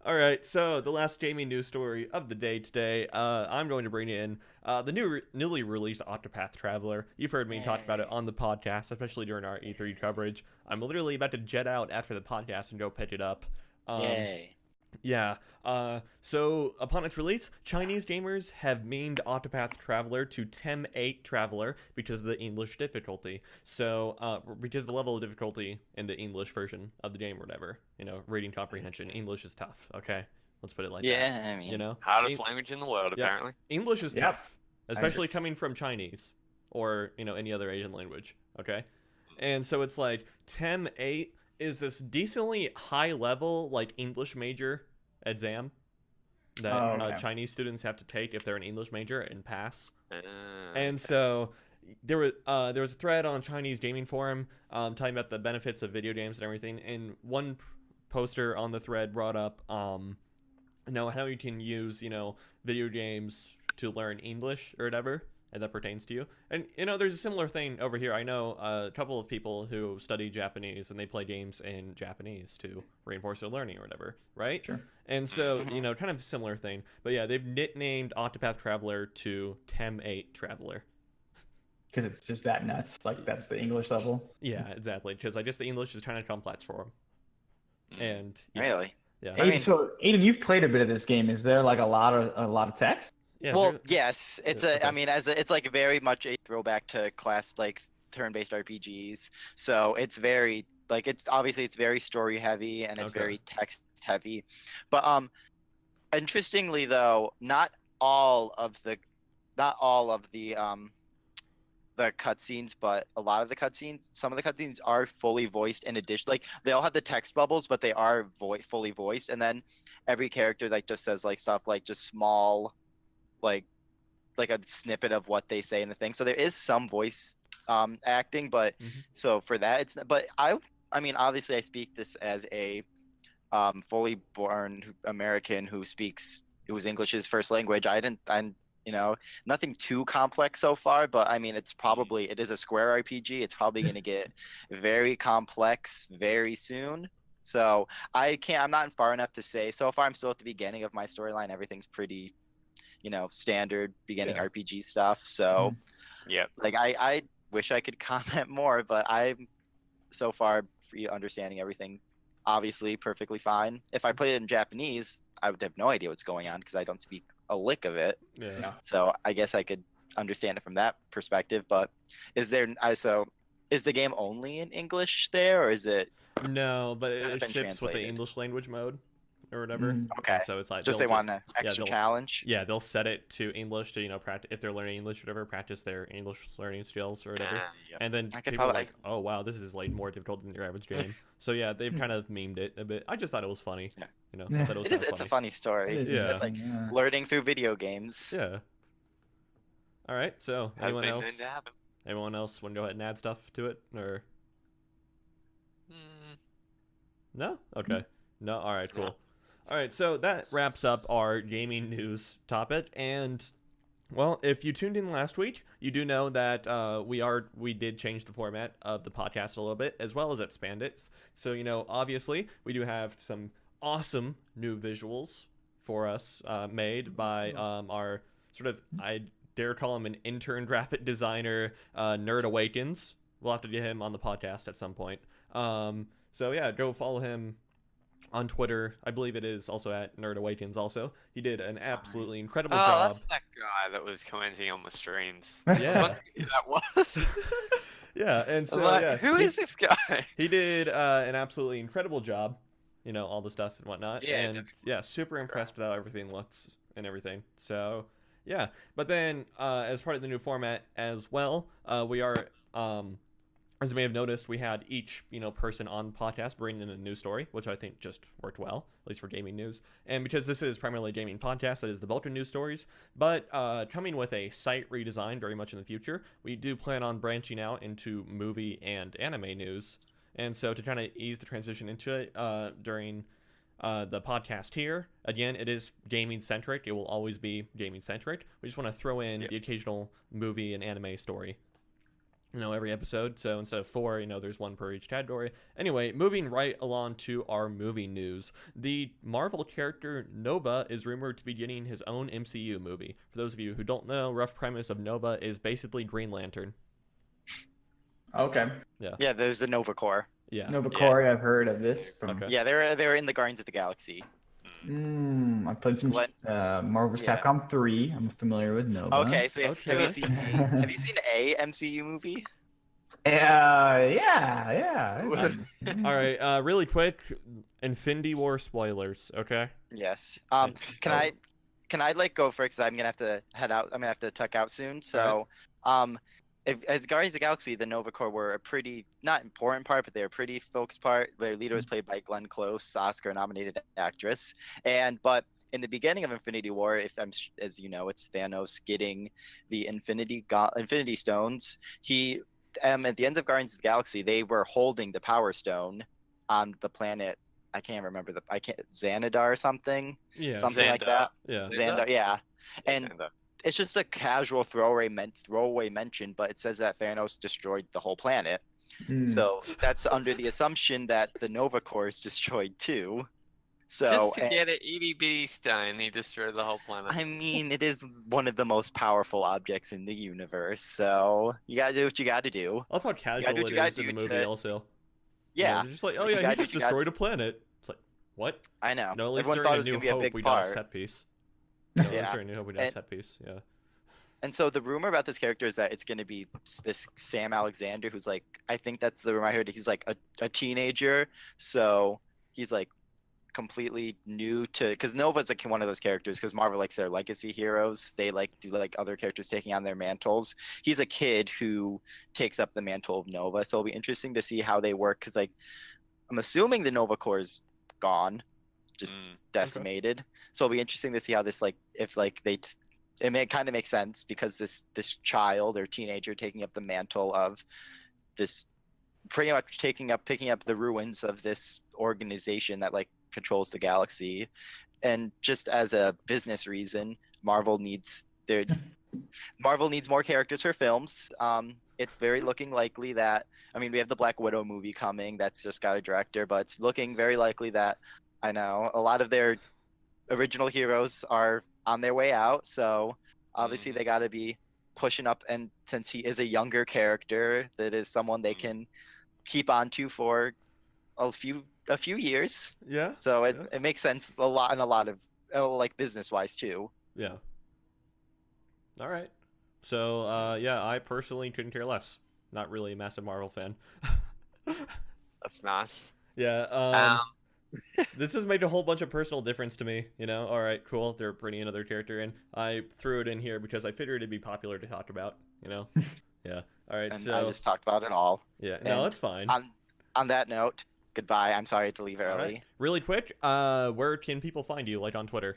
All right, so the last gaming news story of the day today, I'm going to bring in the newly released Octopath Traveller. You've heard me talk about it on the podcast, especially during our E3 coverage. I'm literally about to jet out after the podcast and go pick it up. Yay. Yeah. So upon its release, Chinese gamers have memed Octopath Traveller to TEM8 Traveller because of the English difficulty. So, because the level of difficulty in the English version of the game or whatever, reading comprehension, English is tough. Okay, let's put it like that. Yeah, I mean, Hardest language in the world, Yeah. apparently. English is Yep. tough, especially coming from Chinese or any other Asian language. Okay, and so it's like TEM8 is this decently high level like English major exam that Oh, okay. Chinese students have to take if they're an English major and pass. Uh, And so there was a thread on Chinese gaming forum talking about the benefits of video games and everything. And one poster on the thread brought up how you can use video games to learn English or whatever. and that pertains to you. And there's a similar thing over here. I know a couple of people who study Japanese and they play games in Japanese to reinforce their learning or whatever, right? Sure. And so, Mhm. kind of a similar thing. But yeah, they've nicknamed Octopath Traveler to Tem8 Traveler. Because it's just that nuts. Like that's the English level. Yeah, exactly. Because I guess the English is kind of complex for them. And yeah, Really? yeah, I mean- So Aidan, you've played a bit of this game. Is there like a lot of text? yeah. Well, there- yes, it's Yeah, a. I okay. mean, it's like very much a throwback to like turn-based RPGs. So it's very it's obviously it's very story heavy and it's Okay. very text heavy. But interestingly though, not all of the cutscenes, but a lot of the cutscenes, some of the cutscenes are fully voiced in addition. Like they all have the text bubbles, but they are fully voiced. And then every character like just says like stuff like just small, like a snippet of what they say in the thing. So there is some voice acting, but Mhm. so for that it's. But I mean obviously I speak this as a fully born American whose English is first language. I'm nothing too complex so far, but I mean it is a Square RPG. It's probably going to get very complex very soon. So I'm not far enough to say. So far I'm still at the beginning of my storyline. Everything's pretty standard beginning Yeah. RPG stuff. So Yep. like I wish I could comment more, but I'm so far understanding everything obviously perfectly fine. If I put it in Japanese, I would have no idea what's going on because I don't speak a lick of it. Yeah. So I guess I could understand it from that perspective. But is the game only in English there, or is it No, but Has it it been ships with the translated? English language mode or whatever. Mm. okay? And so it's like Just they'll they want an yeah, extra they'll- challenge. Yeah, they'll set it to English to practice if they're learning English or whatever, practice their English learning skills or whatever. Yep. And then I could people are probably- like, "Oh wow, this is like more difficult than your average game." So yeah, they've kind of memed it a bit. I just thought it was funny. Yeah. Yeah. I thought it was It is. kinda It's a funny. funny story. It is Yeah. interesting, yeah. Learning through video games. Yeah. All right. So Has anyone been known else? to happen. Anyone else want to go ahead and add stuff to it or Mm, no? Okay. No. All right. Cool. No. All right. So that wraps up our gaming news topic. And well, if you tuned in last week, you do know that we did change the format of the podcast a little bit, as well as expand it. So obviously, we do have some awesome new visuals for us made by our sort of I dare call him an intern graphic designer, Nerd Awakens. We'll have to get him on the podcast at some point. So yeah, go follow him on Twitter. I believe it is also at Nerd Awakens also. He did an absolutely incredible oh, job. that's that guy that was commenting on the streams. Yeah. Who that was? Yeah, and I was so like, yeah, who is this guy? he did an absolutely incredible job, all the stuff and whatnot. Yeah, and definitely. yeah, super impressed with how everything looks and everything. So yeah, but then as part of the new format as well, we are as you may have noticed, we had each person on the podcast bring in a news story, which I think just worked well, at least for gaming news. And because this is primarily a gaming podcast, that is the bulk of news stories. But coming with a site redesign very much in the future, we do plan on branching out into movie and anime news. And so to kind of ease the transition into it during the podcast here, again, it is gaming centric. It will always be gaming centric. We just want to throw in the occasional movie and anime story every episode. So instead of 4, there's 1 per each category. Anyway, moving right along to our movie news. The Marvel character Nova is rumored to be getting his own MCU movie. For those of you who don't know, rough premise of Nova is basically Green Lantern. Okay. Yeah, there's the Nova Corps. Yeah. Nova Corps, I've heard of this from. Okay. Yeah, they're in the Guardians of the Galaxy. I played some Marvel's Yeah. Capcom 3. I'm familiar with Nova. Okay, so Okay. have you seen a MCU movie? Yeah. All right, really quick, Infinity War spoilers, okay? Yes. Can I like go for it because I'm gonna have to head out. I'm gonna have to tuck out soon. So, as Guardians of the Galaxy, the Nova Corps were a pretty not important part, but they were a pretty focused part. Their leader was played by Glenn Close, Oscar-nominated actress. But in the beginning of Infinity War, as you know, it's Thanos getting the Infinity Stones. At the end of Guardians of the Galaxy, they were holding the Power Stone on the planet. I can't remember Xanadar or something. Yeah. Something like that. Yeah. Xandar, yeah. And Xander. it's just a casual throwaway mention, but it says that Thanos destroyed the whole planet. So that's under the assumption that the Nova Corps is destroyed too. So Just to get an itty bitty stone, he destroyed the whole planet. I mean, it is one of the most powerful objects in the universe. So you gotta do what you gotta do. I love how casual what it you gotta is in the do movie to- also. Yeah, They're just like, oh You yeah, gotta he do just what you gotta destroyed a planet. It's like, what? I know. No, at least Everyone thought during it was A New gonna be a Hope big we got a part. set piece. No, at least Yeah. during New Hope we got a set piece. Yeah. And so the rumor about this character is that it's going to be this Sam Alexander, who's like, I think that's the rumor I heard. He's like a teenager, so he's like completely new to, because Nova's like one of those characters, because Marvel likes their legacy heroes. They like do like other characters taking on their mantles. He's a kid who takes up the mantle of Nova, so it'll be interesting to see how they work. Because like, I'm assuming the Nova Corps is gone, just decimated. So it'll be interesting to see how this, like, if like it may kind of make sense, because this child or teenager taking up the mantle of this, pretty much picking up the ruins of this organization that like controls the galaxy. And just as a business reason, Marvel needs more characters for films. It's very looking likely that, I mean, we have the Black Widow movie coming that's just got a director, but it's looking very likely that, I know, a lot of their original heroes are on their way out, so obviously they got to be pushing up, and since he is a younger character, that is someone they can keep on to for a few years. Yeah. So it makes sense a lot of like business wise too. Yeah. All right. So yeah, I personally couldn't care less. Not really a massive Marvel fan. That's nice. Yeah. This has made a whole bunch of personal difference to me, you know. All right, cool. They're bringing another character in. I threw it in here because I figured it'd be popular to talk about, you know. Yeah. All right. And So I just talked about it all. yeah, no, And that's fine. On that note, goodbye. I'm sorry to leave All early. right. Really quick, where can people find you? Like on Twitter?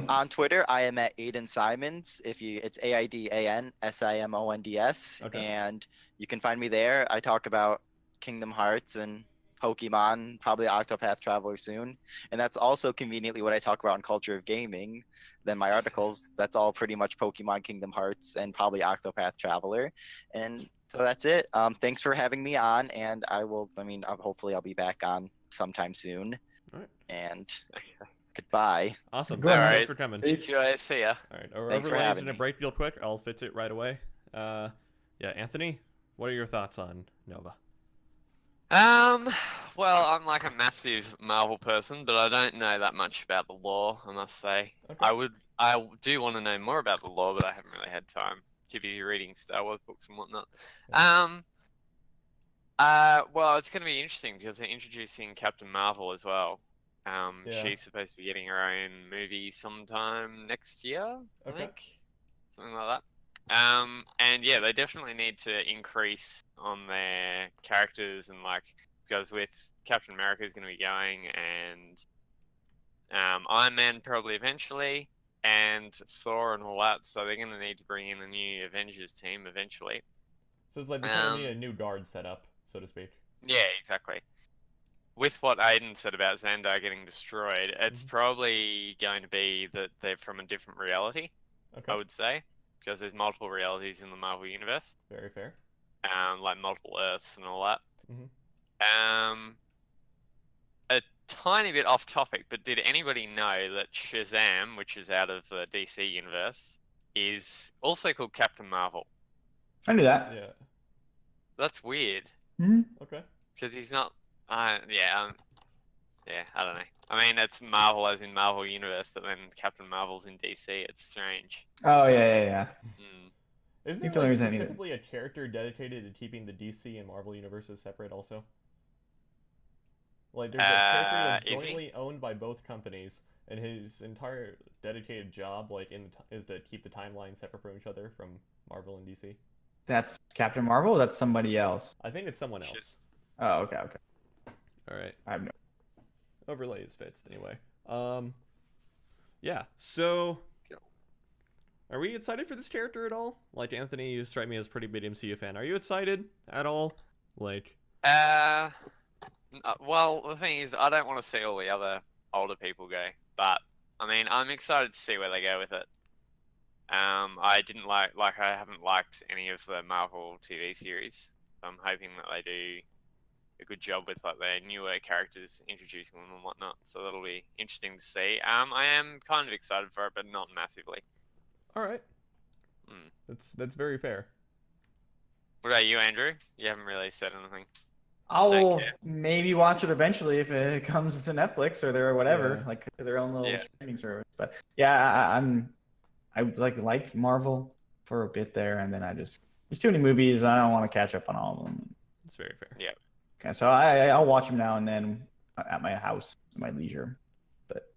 On Twitter, I am at Aidan Simons. It's AIDAN SIMONDS, Okay. and you can find me there. I talk about Kingdom Hearts and Pokemon, probably Octopath Traveller soon, and that's also conveniently what I talk about in Culture of Gaming. Then my articles, that's all pretty much Pokemon, Kingdom Hearts, and probably Octopath Traveller. And so that's it. Thanks for having me on, and hopefully I'll be back on sometime soon. All right. And goodbye. Awesome. Go All ahead. right. Right. Thanks for coming. Peace. Enjoy. See ya. All right. Thanks for Overlays having in a me. break real quick. I'll fix it right away. Yeah, Anthony, what are your thoughts on Nova? Well, I'm like a massive Marvel person, but I don't know that much about the lore, I must say. Okay. I do want to know more about the lore, but I haven't really had time. Too busy reading Star Wars books and whatnot. Well, it's going to be interesting because they're introducing Captain Marvel as well. Yeah. She's supposed to be getting her own movie sometime next year, I Okay. think. Something like that. And yeah, they definitely need to increase on their characters, and like, because with Captain America is going to be going, and Iron Man probably eventually, and Thor and all that, so they're going to need to bring in a new Avengers team eventually. So it's like they're gonna need a new guard set up, so to speak. Yeah, exactly. With what Aidan said about Xandar getting destroyed, it's probably going to be that they're from a different reality, Okay. I would say, because there's multiple realities in the Marvel universe, Very fair. like multiple Earths and all that. Mhm. A tiny bit off topic, but did anybody know that Shazam, which is out of the DC universe, is also called Captain Marvel? I knew that. Yeah. That's weird, Okay. because he's not. Yeah, I don't know. I mean, it's Marvel as in Marvel Universe, but then Captain Marvel's in DC. It's strange. Oh yeah. Mm. Isn't think there the only like, reason I knew that- specifically a character dedicated to keeping the DC and Marvel universes separate also? Like there's a character that's Is he? jointly owned by both companies, and his entire dedicated job is to keep the timeline separate from each other from Marvel and DC. That's Captain Marvel. Or that's somebody else. I think it's someone Shit. else. Oh, okay. All right. I have no. Overlay is fixed anyway. Yeah. So, are we excited for this character at all? Like Anthony, you strike me as a pretty big MCU fan. Are you excited at all? Like, Well, the thing is, I don't want to see all the other older people go, but I mean, I'm excited to see where they go with it. I didn't like I haven't liked any of the Marvel TV series. I'm hoping that they do a good job with like their newer characters, introducing them and whatnot. So that'll be interesting to see. I am kind of excited for it, but not massively. All right. Mm. That's very fair. What about you, Andrew? You haven't really said anything. I'll care. maybe watch it eventually if it comes to Netflix or their whatever, Yeah. like their own little Yeah. streaming service. But yeah, I liked Marvel for a bit there, and then there's too many movies. I don't want to catch up on all of them. It's very fair. Yeah. Okay, so I'll watch them now and then at my house, at my leisure. But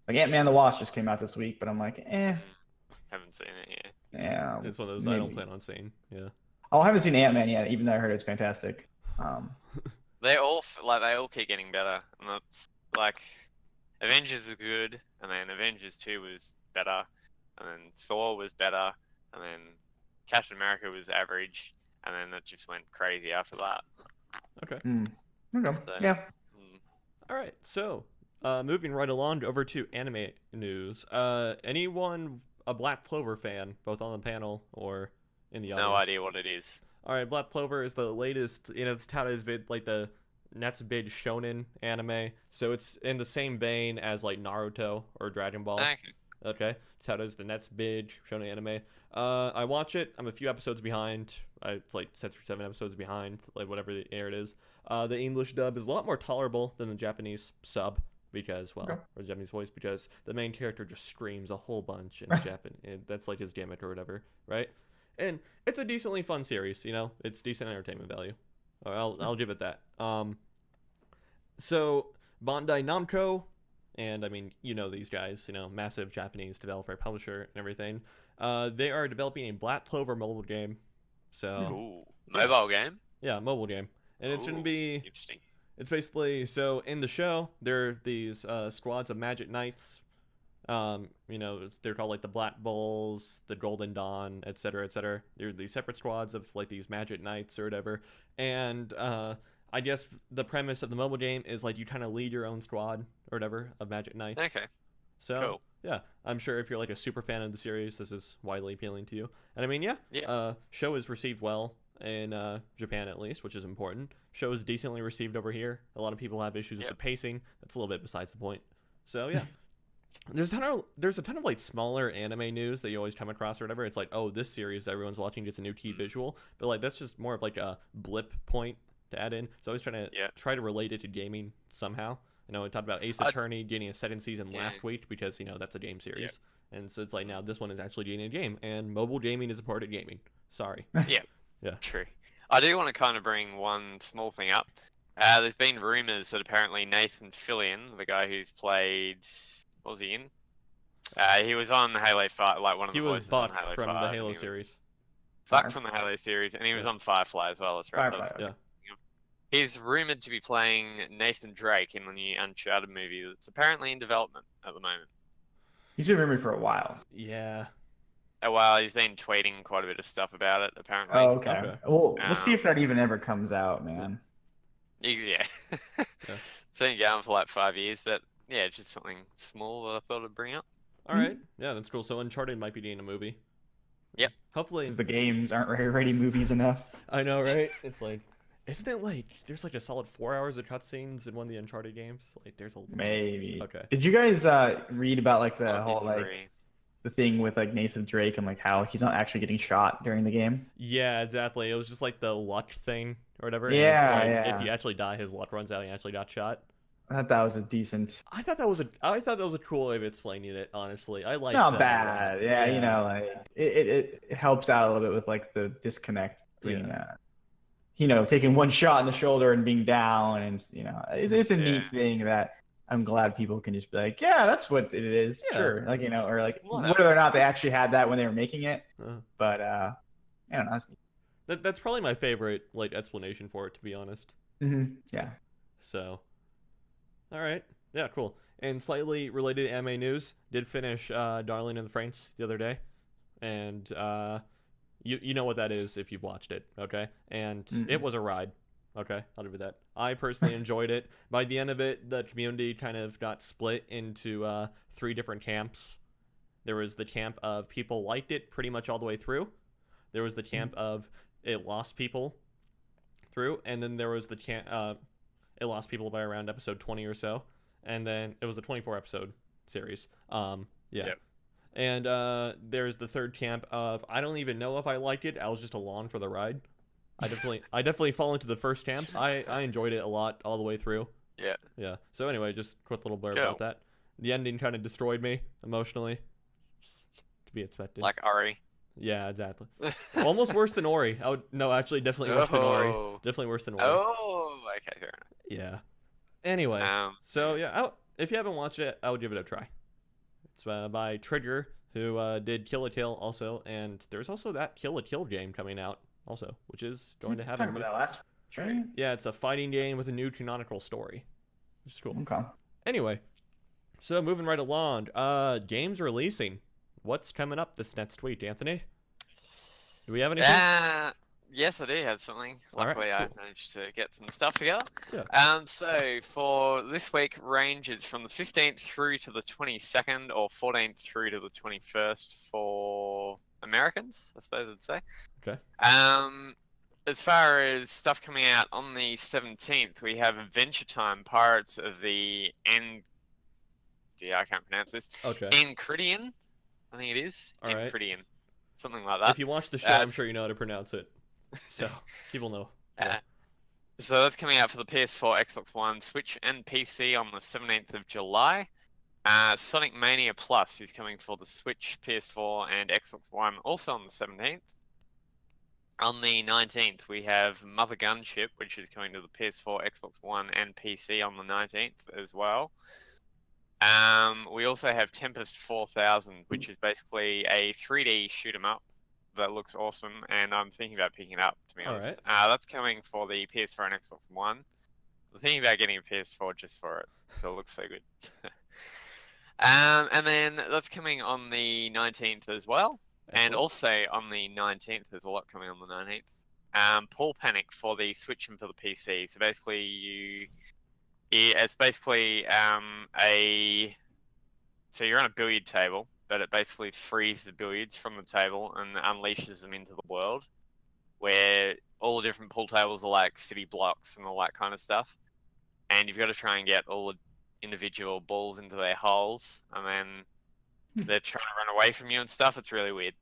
like Ant-Man and the Wasp just came out this week, but I'm like, Haven't seen it yet. yeah. It's one of those I don't maybe. plan on seeing. Yeah. Oh, I haven't seen Ant-Man yet, even though I heard it's fantastic. They all they all keep getting better, and that's like Avengers was good, and then Avengers 2 was better, and then Thor was better, and then Captain America was average, and then it just went crazy after that. Okay. Okay. So, Yeah. All right. So, moving right along over to anime news. Anyone a Black Clover fan, both on the panel or in the audience? No idea what it is. All right, Black Clover is the latest. It's touted as like the next big shonen anime, so it's in the same vein as like Naruto or Dragon Ball. Okay. Okay, it's touted as the next big shonen anime. I watch it. I'm a few episodes behind. It's like 6 or 7 episodes behind, like whatever the air it is. The English dub is a lot more tolerable than the Japanese sub because, well, Okay. or the Japanese voice because the main character just screams a whole bunch in Japan. That's like his gimmick or whatever, right? And it's a decently fun series, it's decent entertainment value. I'll give it that. So Bandai Namco, and I mean, these guys, massive Japanese developer, publisher, and everything. They are developing a Black Clover mobile game. So Ooh, mobile game. yeah, mobile game, and it's gonna be. Interesting. It's basically so in the show there are these squads of magic knights. They're called like the Black Bulls, the Golden Dawn, etc., etc. They're these separate squads of like these magic knights or whatever. And I guess the premise of the mobile game is like you kind of lead your own squad or whatever of magic knights. Okay. So Cool. yeah, I'm sure if you're like a super fan of the series, this is widely appealing to you. And I mean, Yeah. Show is received well in Japan at least, which is important. Show is decently received over here. A lot of people have issues with the pacing. That's a little bit besides the point. So yeah. There's a ton of like smaller anime news that you always come across or whatever. It's like, oh, this series everyone's watching gets a new key visual, but like that's just more of like a blip point to add in. So I was trying to relate it to gaming somehow. I talked about Ace Attorney getting a second season last week because that's a game series, and so it's like now this one is actually getting a game, and mobile gaming is a part of gaming. Sorry. Yeah. Yeah. True. I do want to kind of bring one small thing up. There's been rumors that apparently Nathan Fillion, the guy who's played, what was he in? He was on Halo 5, like one of the He was voices on Buck Halo from 5, the and Halo he was series. Buck from the Halo series, and he was on Firefly as well. That's right. Firefly, That's yeah. He's rumored to be playing Nathan Drake in the new Uncharted movie that's apparently in development at the moment. He's been rumored for a while. Yeah. Oh, well, he's been tweeting quite a bit of stuff about it, apparently. Oh, okay. Okay. Well, we'll see if that even ever comes out, man. Yeah. It's been going for like 5 years, but yeah, it's just something small that I thought I'd bring up. All right. Yeah, that's cool. So Uncharted might be getting a movie. Yep. Hopefully. Because the games aren't ready movies enough. I know, right? It's like, isn't it like there's like a solid 4 hours of cutscenes in one of the Uncharted games? Like, there's a Maybe. Okay. Did you guys read about like the Oh, whole did like you? the thing with like Nathan Drake and like how he's not actually getting shot during the game? Yeah, exactly. It was just like the luck thing or whatever. and Yeah, it's like, yeah. If you actually die, his luck runs out. And he actually got shot. I thought that was a decent. I thought that was a cool way of explaining it. Honestly, I like. It's not that. bad. Yeah, you know, like it helps out a little bit with like the disconnect between taking one shot in the shoulder and being down, and it's a neat thing that I'm glad people can just be like, yeah, that's what it is. Yeah. Sure, like or like Whatever. whether or not they actually had that when they were making it, but I don't know. That's neat. That's probably my favorite like explanation for it, to be honest. Yeah. So, all right, yeah, cool. And slightly related to anime news, did finish Darling in the Franxx the other day, and you know what that is if you've watched it, okay? And it was a ride, okay? I'll give you that. I personally enjoyed it. By the end of it, the community kind of got split into 3 different camps, There was the camp of people liked it pretty much all the way through. There was the camp of it lost people through, and then there was the camp it lost people by around episode 20 or so, and then it was a 24 episode series. Yep. And there's the third camp of I don't even know if I liked it. I was just along for the ride. I definitely fall into the first camp. I enjoyed it a lot all the way through. Yeah. Yeah. So anyway, just quick little blurb Cool. about that. The ending kind of destroyed me emotionally. Just to be expected. Like Ori. Yeah, exactly. Almost worse than Ori. Definitely worse than Ori. Oh. Definitely worse than Ori. Oh, okay, fair Yeah. Anyway, enough. so yeah, if you haven't watched it, I would give it a try. It's by Trigger, who did Kill la Kill also, and there's also that Kill la Kill game coming out also, which is going to have Talking about that last training. yeah, it's a fighting game with a new canonical story, which is cool. Okay. Anyway, so moving right along, games releasing. What's coming up this next week, Anthony? Do we have anything? Yes, I do have something. All right, Luckily, I cool. managed to get some stuff together. Yeah. So for this week, ranges from the 15th through to the 22nd, or 14th through to the 21st for Americans, I suppose I'd say. Okay. As far as stuff coming out on the 17th, we have Adventure Time: Pirates of the I can't pronounce this. Okay. Encridian, I think it is. All right. Encridian, something like that. If you watch the show, I'm sure you know how to pronounce it. So people know. Yeah. So that's coming out for the PS4, Xbox One, Switch, and PC on the 17th of July. Sonic Mania Plus is coming for the Switch, PS4, and Xbox One, also on the 17th. On the 19th, we have Mother Gunship, which is coming to the PS4, Xbox One, and PC on the 19th as well. We also have Tempest 4000, which is basically a 3D shoot 'em up that looks awesome, and I'm thinking about picking it up, to be honest. That's coming for the PS4 and Xbox One. I'm thinking about getting a PS4 just for it, so it looks so good. And then that's coming on the 19th as well. And Excellent. also on the 19th, there's a lot coming on the 19th. Pool Panic for the Switch and for the PC. So basically, it's basically so you're on a billiard table, but it basically frees the billiards from the table and unleashes them into the world, where all the different pool tables are like city blocks and all that kind of stuff. And you've got to try and get all the individual balls into their holes, and then they're trying to run away from you and stuff. It's really weird.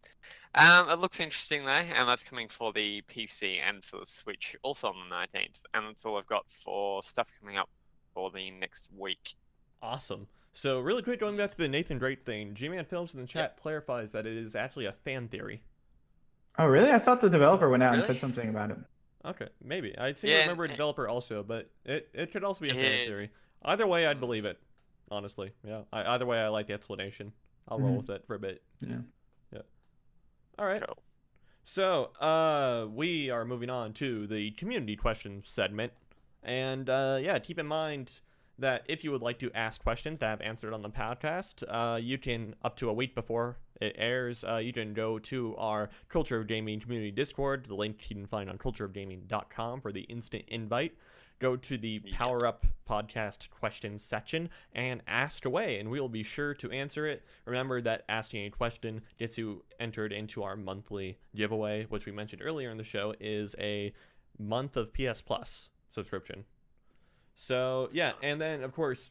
It looks interesting though, and that's coming for the PC and for the Switch, also on the 19th. And that's all I've got for stuff coming up for the next week. Awesome. So really quick, going back to the Nathan Drake thing, G-Man Films in the chat clarifies that it is actually a fan theory. Oh, really? I thought the developer went out and Really? said something about it. Okay, maybe. I seem to Yeah, remember a developer also, but it could also be a fan theory. Either way, I'd believe it, honestly. Yeah. Either way, I like the explanation. I'll roll with it for a bit. Yeah. Yeah. All right. Cool. So, we are moving on to the community questions segment. And, yeah, keep in mind that if you would like to ask questions to have answered on the podcast, you can, up to a week before it airs, you can go to our Culture of Gaming community Discord. The link you can find on cultureofgaming.com for the instant invite. Go to the Power Up Podcast questions section and ask away, and we will be sure to answer it. Remember that asking a question gets you entered into our monthly giveaway, which we mentioned earlier in the show is a month of PS Plus subscription. So, yeah, and then, of course,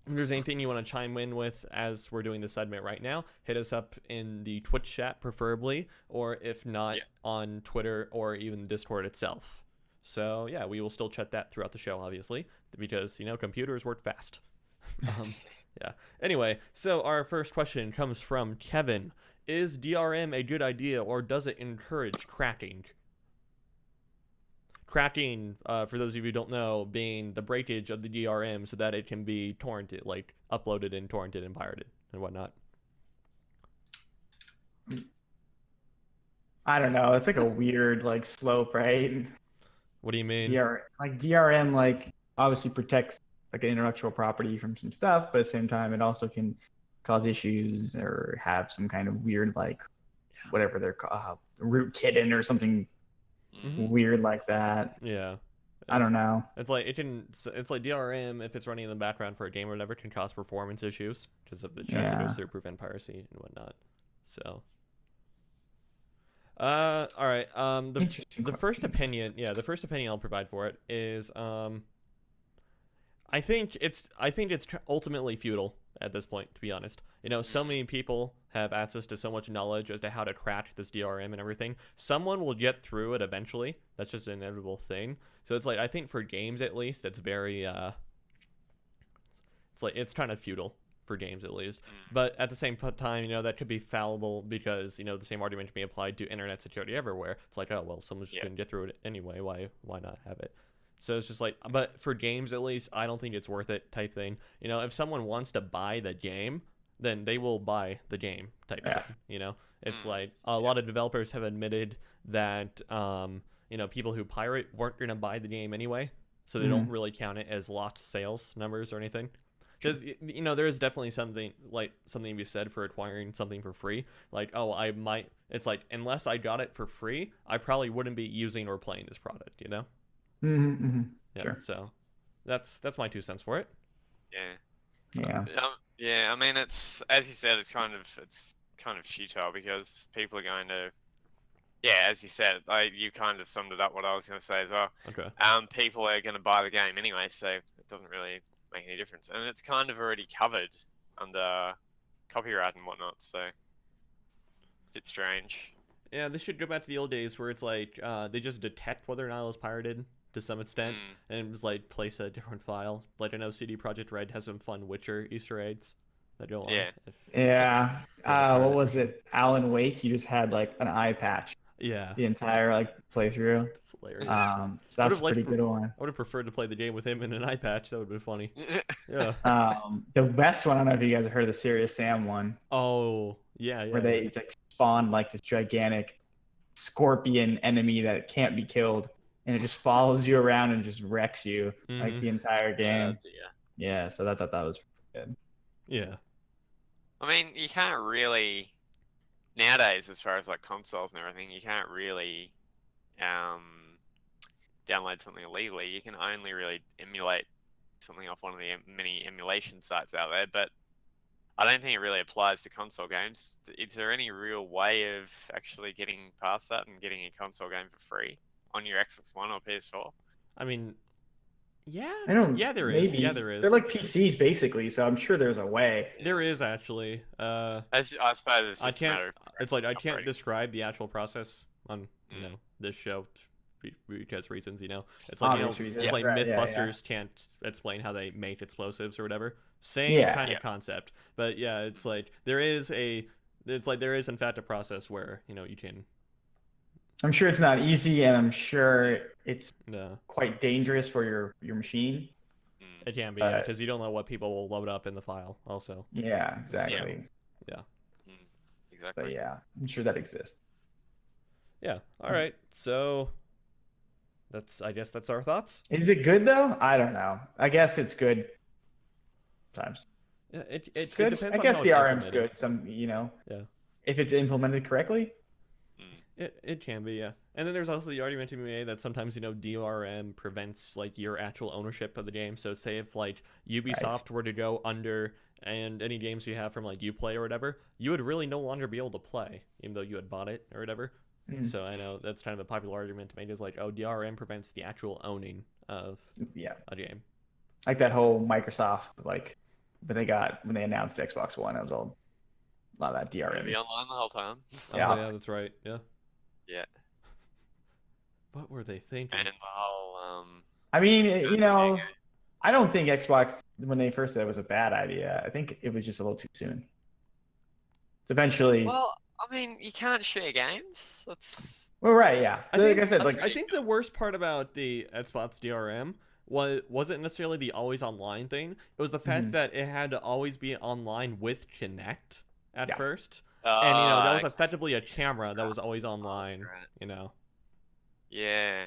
if there's anything you want to chime in with as we're doing this segment right now, hit us up in the Twitch chat, preferably, or if not, on Twitter or even Discord itself. So, yeah, we will still chat that throughout the show, obviously, because, computers work fast. Yeah. Anyway, so our first question comes from Kevin. Is DRM a good idea, or does it encourage cracking? Cracking, for those of you who don't know, being the breakage of the DRM so that it can be torrented, like uploaded and torrented and pirated and whatnot. I don't know. It's like a weird slope, right? What do you mean? DRM obviously protects an intellectual property from some stuff, but at the same time it also can cause issues or have some kind of weird whatever they're called, rootkit or something weird like that. Yeah. I don't know. It's like it's like DRM if it's running in the background for a game or whatever can cause performance issues because of the chance it Yeah. goes through prevent piracy and whatnot. So. All right. Interesting The first opinion, the first opinion I'll provide for it is, I think it's ultimately futile at this point, to be honest. You know, so many people have access to so much knowledge as to how to crack this DRM and everything. Someone will get through it eventually. That's just an inevitable thing. So it's like, I think for games at least, it's very, it's kind of futile for games at least. But at the same time, you know, that could be fallible because, you know, the same argument can be applied to internet security everywhere. It's like, oh, well, someone's just going to get through it anyway. Why not have it? So it's just like, but for games at least, I don't think it's worth it type thing. You know, if someone wants to buy the game, then they will buy the game type thing. You know, it's like a lot of developers have admitted that, you know, people who pirate weren't going to buy the game anyway. So they don't really count it as lost sales numbers or anything. Because, you know, there is definitely something to be said for acquiring something for free. Like, oh, it's like, unless I got it for free, I probably wouldn't be using or playing this product, you know? Yeah, Sure. So that's my 2 cents for it. Yeah. Yeah, I mean, it's, as you said, it's kind of futile because people are going to, as you said, you kind of summed it up what I was going to say as well. Okay. People are going to buy the game anyway, so it doesn't really make any difference, and it's kind of already covered under copyright and whatnot, so it's strange. Yeah, this should go back to the old days where it's like they just detect whether or not it was pirated to some extent, and it was like place a different file. Like I know CD Projekt Red has some fun Witcher Easter eggs that go on. Yeah. What was it? Alan Wake. You just had like an eye patch. Yeah. The entire like playthrough. That's hilarious. So that's a pretty good one. I would have preferred to play the game with him in an eye patch. That would have been funny. Yeah. The best one. I don't know if you guys have heard of the Serious Sam one. Oh yeah. Where they like spawn like this gigantic scorpion enemy that can't be killed, and it just follows you around and just wrecks you like the entire game. Yeah. So I thought that was good. Yeah. I mean, you can't really nowadays, as far as like consoles and everything, you can't really download something illegally. You can only really emulate something off one of the many emulation sites out there, but I don't think it really applies to console games. Is there any real way of actually getting past that and getting a console game for free on your Xbox One or PS4? I mean, yeah. There is. They're like PCs basically, so I'm sure there's a way. There is actually. I suppose it's just a matter of It's like I can't describe the actual process on this show because reasons, you know. It's like it's like Mythbusters can't explain how they make explosives or whatever. Same kind of concept, but yeah, it's like there is in fact a process where you can. I'm sure it's not easy, and I'm sure it's quite dangerous for your machine. It can be, because you don't know what people will load up in the file. Also. Yeah, exactly. Yeah. Exactly. But yeah, I'm sure that exists. Yeah. All right. So. I guess that's our thoughts. Is it good though? I don't know. I guess it's good. Sometimes. Yeah, it's good. It I guess the DRM's good. If it's implemented correctly. It can be, yeah. And then there's also the argument to be made that sometimes, DRM prevents, like, your actual ownership of the game. So say if, like, Ubisoft were to go under and any games you have from, like, Uplay or whatever, you would really no longer be able to play, even though you had bought it or whatever. So I know that's kind of a popular argument to make is like, oh, DRM prevents the actual owning of a game. Like that whole Microsoft, like, when they announced Xbox One, it was a lot of that DRM. Be online the whole time. Yeah, that's right. Yeah. Yeah. What were they thinking? And the whole I mean, I don't think Xbox when they first said it was a bad idea. I think it was just a little too soon. So eventually. Well, I mean, you can't share games. That's. Well, right, yeah. I said, I think the worst part about the Xbox DRM wasn't necessarily the always online thing. It was the fact that it had to always be online with Kinect at first. And that was effectively a camera that was always online. Yeah.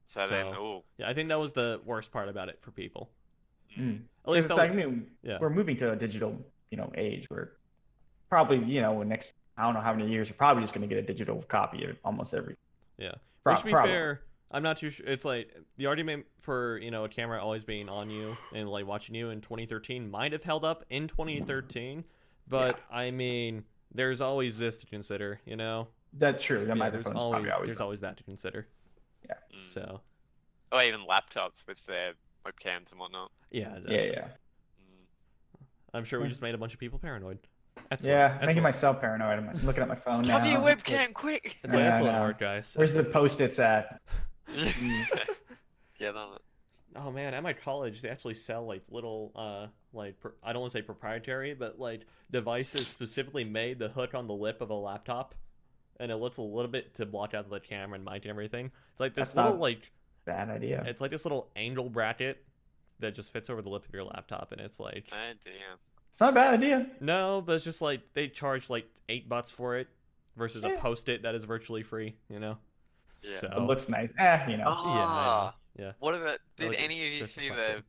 So then, yeah, I think that was the worst part about it for people. At least we're moving to a digital, age where probably, next I don't know how many years you're probably just going to get a digital copy of almost everything. Yeah. Which to be fair, I'm not too sure. It's like the argument for a camera always being on you and like watching you in 2013 might have held up in 2013, but I mean, there's always this to consider. That's true. The Yeah, microphone's probably always there's on. always that to consider. Yeah. So. Or even laptops with their webcams and whatnot. Yeah. Exactly. Yeah. I'm sure we just made a bunch of people paranoid. Yeah, making myself paranoid. I'm looking at my phone now. Cover your webcam, quick! It's like, Yeah, excellent I know. work, guys. Where's the post-its at? Get on it. Oh man, at my college they actually sell like little I don't want to say proprietary, but like devices specifically made to hook on the lip of a laptop, and it looks a little bit to block out the camera and mic and everything. It's like this That's little not like Bad idea. it's like this little angle bracket that just fits over the lip of your laptop, and it's like Oh dear. It's not a bad idea. no, but it's just like they charge like $8 for it versus a Yeah. Post-it that is virtually free. Yeah. So It looks nice. Oh, yeah. Yeah. What about, did like any of you it's see the reflective.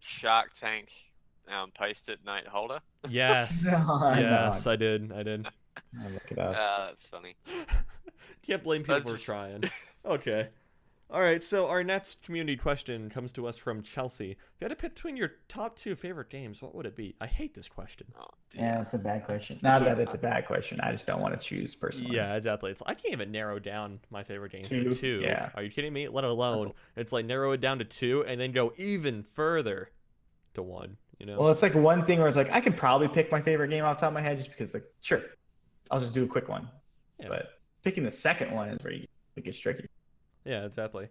Shark Tank Post-it note holder? Yes. No, Yes, I did. I'll look it up. That's funny. Can't blame people That's for just- trying. Okay. All right, so our next community question comes to us from Chelsea. If you had to pick between your top 2 favorite games, what would it be? I hate this question. Oh, dear. Yeah, it's a bad question. Not that it's a bad question. I just don't want to choose personally. Yeah, exactly. I can't even narrow down my favorite games to Two? 2. Yeah. Are you kidding me? Let alone, it's like narrow it down to 2 and then go even further to 1, Well, it's like one thing where it's like I could probably pick my favorite game off the top of my head just because, like, sure, I'll just do a quick one. Yeah. But picking the second one is where it gets tricky. Yeah, exactly.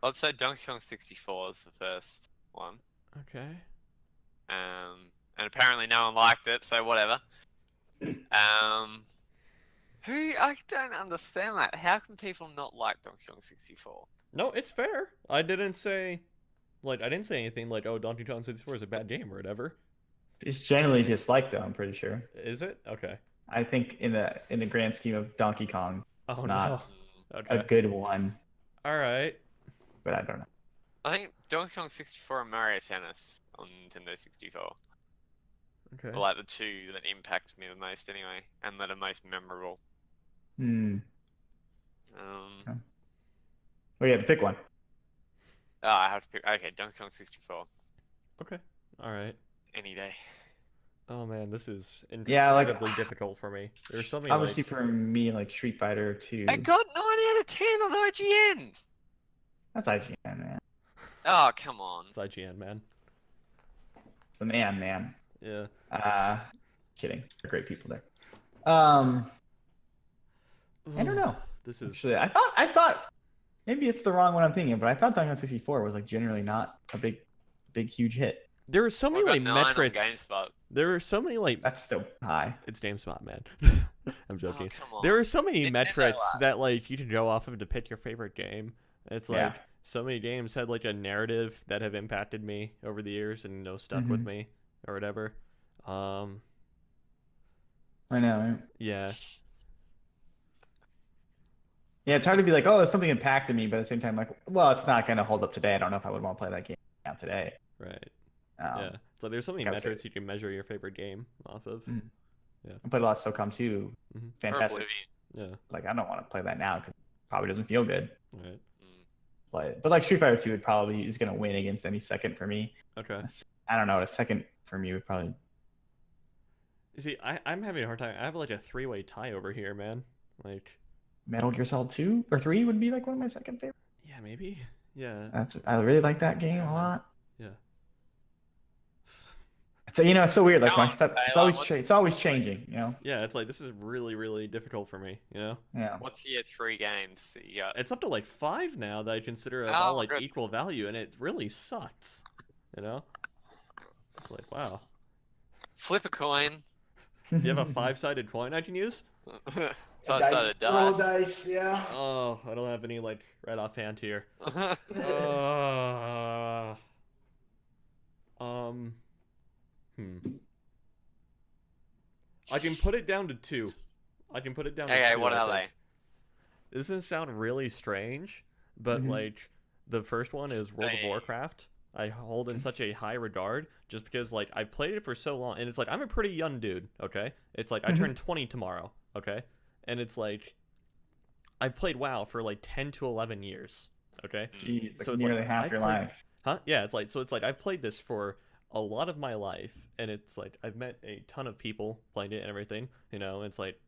I'd say Donkey Kong 64 is the first one. Okay. And apparently no one liked it, so whatever. I don't understand that. How can people not like Donkey Kong 64? No, it's fair. I didn't say anything like, oh, Donkey Kong 64 is a bad game or whatever. It's generally disliked, though. I'm pretty sure. Is it? Okay. I think in the grand scheme of Donkey Kong, Oh, it's not no. Mm, Okay. a good one. All right. But I don't know. I think Donkey Kong 64 and Mario Tennis on Nintendo 64 Okay. are like the 2 that impact me the most anyway, and that are most memorable. Hmm. Um, Oh yeah, pick one. I have to pick. Okay, Donkey Kong 64 Okay. All right. any day. Oh man, this is Yeah, like- incredibly difficult for me. There's so many Obviously, like, for me, like Street Fighter 2. It got 9 out of 10 on IGN. That's IGN, man. Oh, come on. it's IGN, man. It's the man. Yeah. Kidding. They're great people there. I don't know. This is Actually, I thought maybe it's the wrong one I'm thinking, but I thought Donkey Kong 64 was like generally not a big, huge hit. there are so many Well, I like got 9 on metrics. GameSpot. There are so many like That's still high. it's GameSpot, man. I'm joking. Oh, come on. There are so many Nintendo metrics Lab. that like you can go off of to pick your favorite game. It's like Yeah. so many games had like a narrative that have impacted me over the years and stuck with Mhm. me or whatever. I know. Right? Yeah. Yeah, it's hard to be like, oh, something impacted me, but at the same time, like, well, it's not going to hold up today. I don't know if I would want to play that game now today. Right. Um, Yeah. So there's so many I would say- metrics you can measure your favorite game off of. Mhm. I played a lot of SOCOM 2. Mhm. Or Fantastic. Oblivion. Yeah. Like, I don't want to play that now because it probably doesn't feel good. Right. Mm. But like Street Fighter 2 would probably is going to win against any second for me. Okay. I don't know. A second for me would probably. You see, I'm having a hard time. I have like a 3-way tie over here, man. Like, Metal Gear Solid 2 or 3 would be like one of my second favorite. yeah, maybe. Yeah. I really like that game a lot. Yeah. So it's so weird. Like Come my on, stuff, Taylor, it's always changing. Yeah, it's like this is really, really difficult for me, Yeah. What's your 3 games that you got? It's up to like 5 now that I consider as Oh, all like good. equal value, and it really sucks. It's like, wow. Flip a coin. Do you have a 5-sided coin I can use? 5-sided dice. dice, yeah. Oh, I don't have any like right offhand here. I can put it down to 2. I can put it down to 2. Okay, what I are think. This doesn't sound really strange, but Mhm. like the first one is World of Dang. Warcraft. I hold in such a high regard just because like I've played it for so long, and it's like I'm a pretty young dude, okay? It's like I Mhm. turn 20 tomorrow, okay? And it's like I've played WoW for like 10 to 11 years. Okay. Jeez, like So it's nearly like, half I've your played- life. Huh? Yeah, it's like I've played this for a lot of my life, and it's like I've met a ton of people playing it and everything. It's like,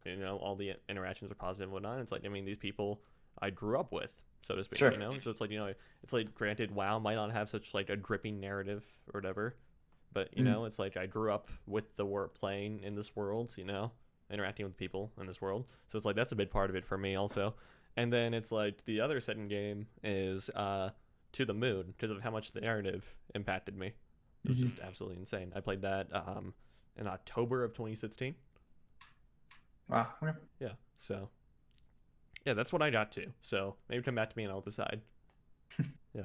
all the interactions are positive and whatnot. It's like, I mean, these people I grew up with, so to speak. Sure. So it's like, it's like, granted, WoW might not have such like a gripping narrative or whatever, but it's like I grew up with the world playing in this world. Interacting with people in this world. So it's like that's a big part of it for me also. And then it's like the other setting game is To the Moon because of how much the narrative impacted me. It was just absolutely insane. I played that in October of 2016. Wow. Okay. Yeah. So yeah, that's what I got to. So maybe come back to me and I'll decide. Yeah.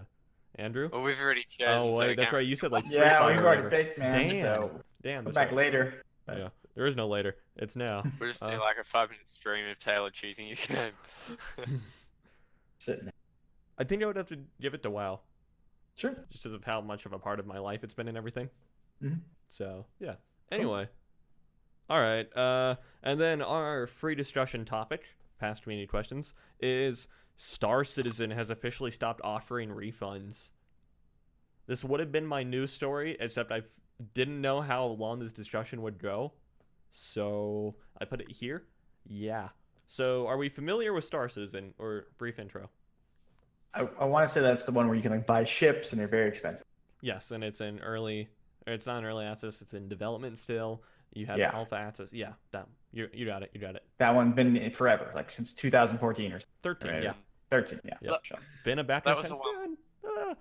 Andrew? Well, we've already chosen. Oh so we wait, that's can't- right. You said like Street Yeah, Fighter we've or already whatever. picked, man. Damn. So Damn. come That's back right. later. Yeah. There is no later. It's now. We'll just do like a 5-minute stream of Taylor choosing his game. Sitting there. I think I would have to give it to WoW, Sure. just because of how much of a part of my life it's been and everything. Mhm. So yeah. Anyway. All right. And then our free discussion topic, past community questions, is Star Citizen has officially stopped offering refunds. This would have been my news story, except I didn't know how long this discussion would go, so I put it here. Yeah. So are we familiar with Star Citizen, or brief intro? I want to say that's the one where you can like buy ships and they're very expensive. Yes, and it's in early, or it's not in early access, it's in development still. You have Yeah. alpha access. Yeah, that you got it. You got it. That one been in forever, like since 2014 or 13. Right. Yeah. 13. Yeah. Yep. Sure. Been a back That in was the since one. then.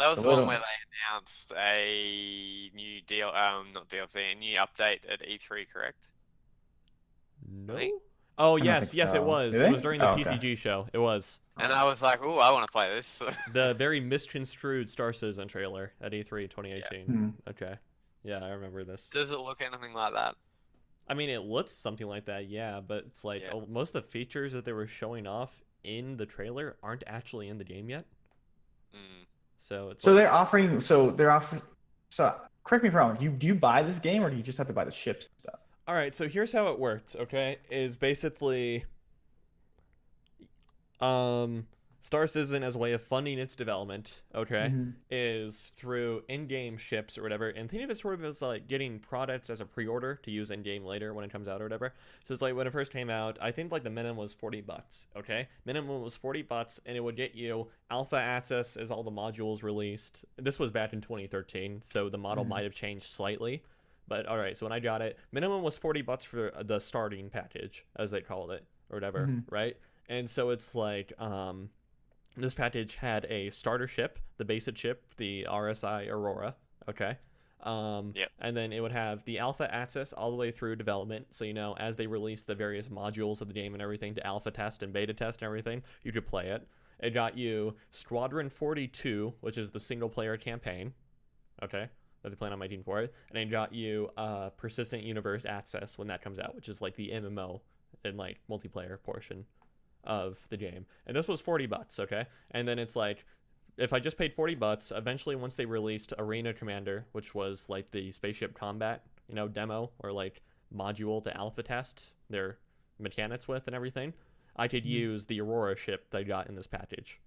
That was It's a the one little- where they announced a new deal, not DLC, a new update at E3, correct? No. Really? Oh don't yes, think yes, it so. was. Did It was they? during the Oh, okay. PCG show. It was And I was like, "Ooh, I want to play this." the very misconstrued Star Citizen trailer at E3 2018. Hmm. Okay. Yeah, I remember this. Does it look anything like that? I mean, it looks something like that, yeah, but it's like Yeah. most of the features that they were showing off in the trailer aren't actually in the game yet. Mm. So it's So like, they're offering. So they're offering. So correct me if I'm wrong. Do you buy this game or do you just have to buy the ships and stuff? all right, so here's how it works, okay? Is basically Star Citizen, as a way of funding its development, okay, Mhm. is through in-game ships or whatever. And think of it sort of as like getting products as a pre-order to use in-game later when it comes out or whatever. So it's like when it first came out, I think like the minimum was $40, okay? Minimum was $40, and it would get you alpha access as all the modules released. This was back in 2013, so the model Mhm. might have changed slightly. But all right, so when I got it, minimum was $40 for the starting package, as they called it, or whatever, Mhm. right? And so it's like, this package had a starter ship, the basic ship, the RSI Aurora, okay? Yep. And then it would have the alpha access all the way through development. So, as they release the various modules of the game and everything to alpha test and beta test and everything, you could play it. It got you Squadron 42, which is the single player campaign, okay? That they plan on making for it. And it got you Persistent Universe access when that comes out, which is like the MMO and like multiplayer portion of the game. And this was $40, okay? And then it's like, if I just paid $40, eventually once they released Arena Commander, which was like the spaceship combat, demo or like module to alpha test their mechanics with and everything, I could use the Aurora ship that I got in this package.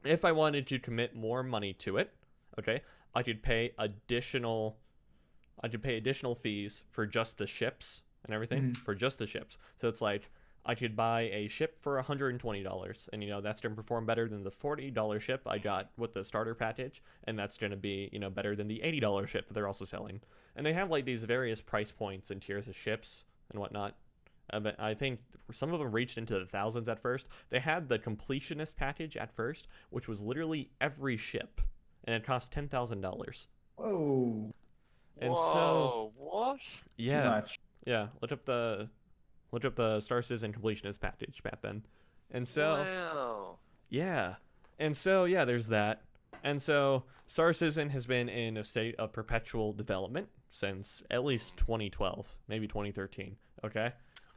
If I wanted to commit more money to it, okay, I could pay additional fees for just the ships and everything, for just the ships. So it's like I could buy a ship for $120, and that's going to perform better than the $40 ship I got with the starter package, and that's going to be better than the $80 ship that they're also selling. And they have like these various price points and tiers of ships and whatnot. But I think some of them reached into the thousands at first. They had the completionist package at first, which was literally every ship, and it cost $10,000. Whoa. And Whoa, what? yeah, Too much. yeah. Look up the Star Citizen completionist package back then. And so Wow. yeah, and so yeah, there's that. And so Star Citizen has been in a state of perpetual development since at least 2012, maybe 2013. Okay,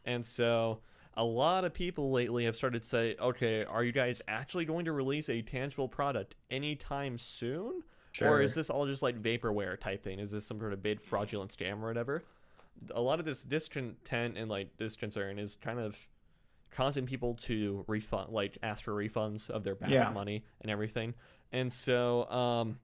and so a lot of people lately have started to say, okay, are you guys actually going to release a tangible product anytime soon? Sure. Or is this all just like vaporware type thing? Is this some sort of big fraudulent scam or whatever? A lot of this discontent and like this concern is kind of causing people to refund, like ask for refunds of their back Yeah. money and everything. And so,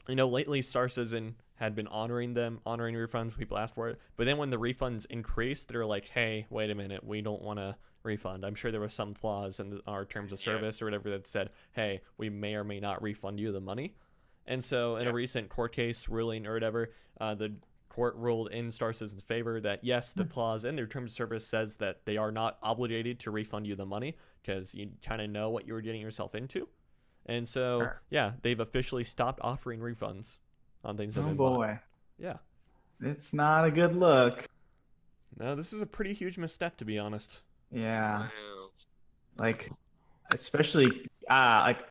lately Star Citizen had been honoring refunds. People asked for it, but then when the refunds increased, they're like, "Hey, wait a minute, we don't want to refund." I'm sure there was some clause in our terms of service or whatever that said, "Hey, we may or may not refund you the money." And so, in a recent court case ruling or whatever, the court ruled in Star Citizen's favor that yes, the clause in their terms of service says that they are not obligated to refund you the money because you kind of know what you were getting yourself into. And so, yeah, they've officially stopped offering refunds on things that have Oh been bought. boy, Yeah. it's not a good look. No, this is a pretty huge misstep, to be honest. Yeah, Wow. like especially like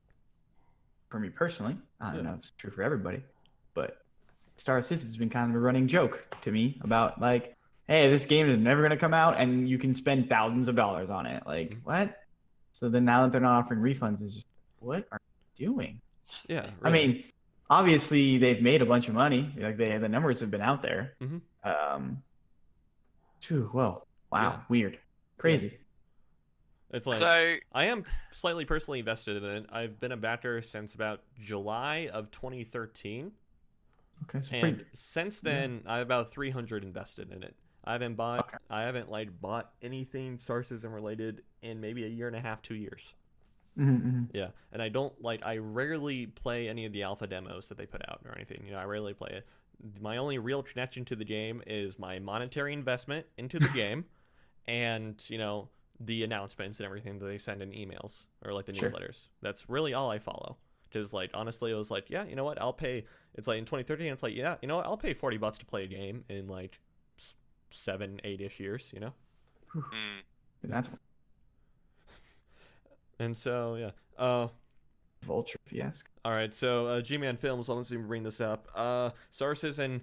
for me personally, I don't know if it's true for everybody, but Star Citizen's been kind of a running joke to me about like, hey, this game is never gonna come out and you can spend thousands of dollars on it. Like what? So then now that they're not offering refunds, it's just what are you doing? Yeah. I Really. mean, obviously they've made a bunch of money. Like the numbers have been out there. Whoa, wow, Yeah. weird, crazy. It's like So I am slightly personally invested in it. I've been a backer since about July of 2013, Okay, so and pretty, since then I have about 300 invested in it. I haven't bought anything Star Citizen related in maybe a year and a half, 2 years. Yeah, and I rarely play any of the alpha demos that they put out or anything. I rarely play it. My only real connection to the game is my monetary investment into the game, and the announcements and everything that they send in emails or like the Sure. newsletters. That's really all I follow. Because like honestly, it was like, yeah, you know what? I'll pay. It's like in 2013, it's like, yeah, you know what? I'll pay $40 to play a game in like 7, 8-ish years. that's And so yeah. vulture if you ask. All right, so G-Man Films, let's even bring this up. Star Citizen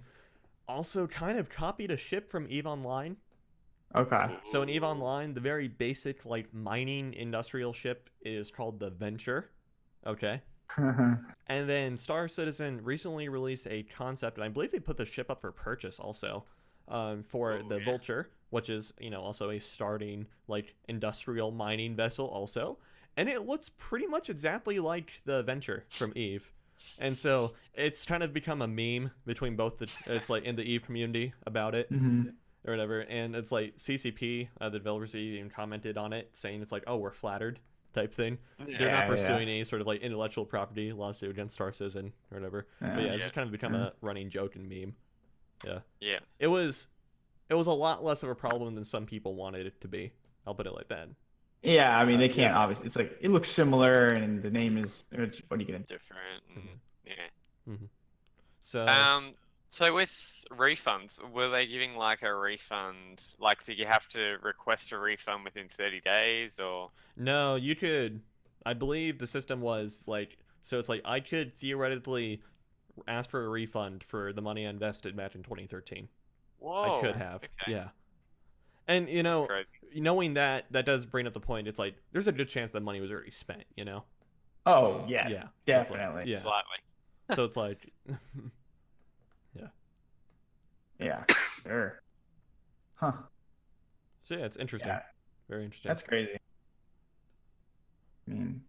also kind of copied a ship from EVE Online. Okay. So in EVE Online, the very basic like mining industrial ship is called the Venture. Okay. And then Star Citizen recently released a concept, and I believe they put the ship up for purchase also, for the Vulture, which is also a starting like industrial mining vessel also, and it looks pretty much exactly like the Venture from EVE. And so it's kind of become a meme between both it's like in the EVE community about it or whatever, and it's like CCP, the developers even commented on it saying it's like, oh, we're flattered type thing. They're not pursuing any sort of like intellectual property lawsuit against Star Citizen or whatever. But yeah, it's just kind of become a running joke and meme. Yeah. It was a lot less of a problem than some people wanted it to be. I'll put it like that. Yeah, I mean they can't obviously. It's like it looks similar, and the name is. What are you gonna do? different. Yeah. So So with refunds, were they giving like a refund? Like, did you have to request a refund within 30 days, or? no, you could. I believe the system was like, so it's like I could theoretically ask for a refund for the money I invested back in 2013. Whoa. I could have. Okay. Yeah. And That's crazy. knowing that does bring up the point. It's like there's a good chance that money was already spent. Oh yeah, Yeah. definitely. Yeah. Slightly. So it's like, Yeah, sure. Huh. so yeah, it's interesting. Yeah, Very interesting. that's crazy. I mean,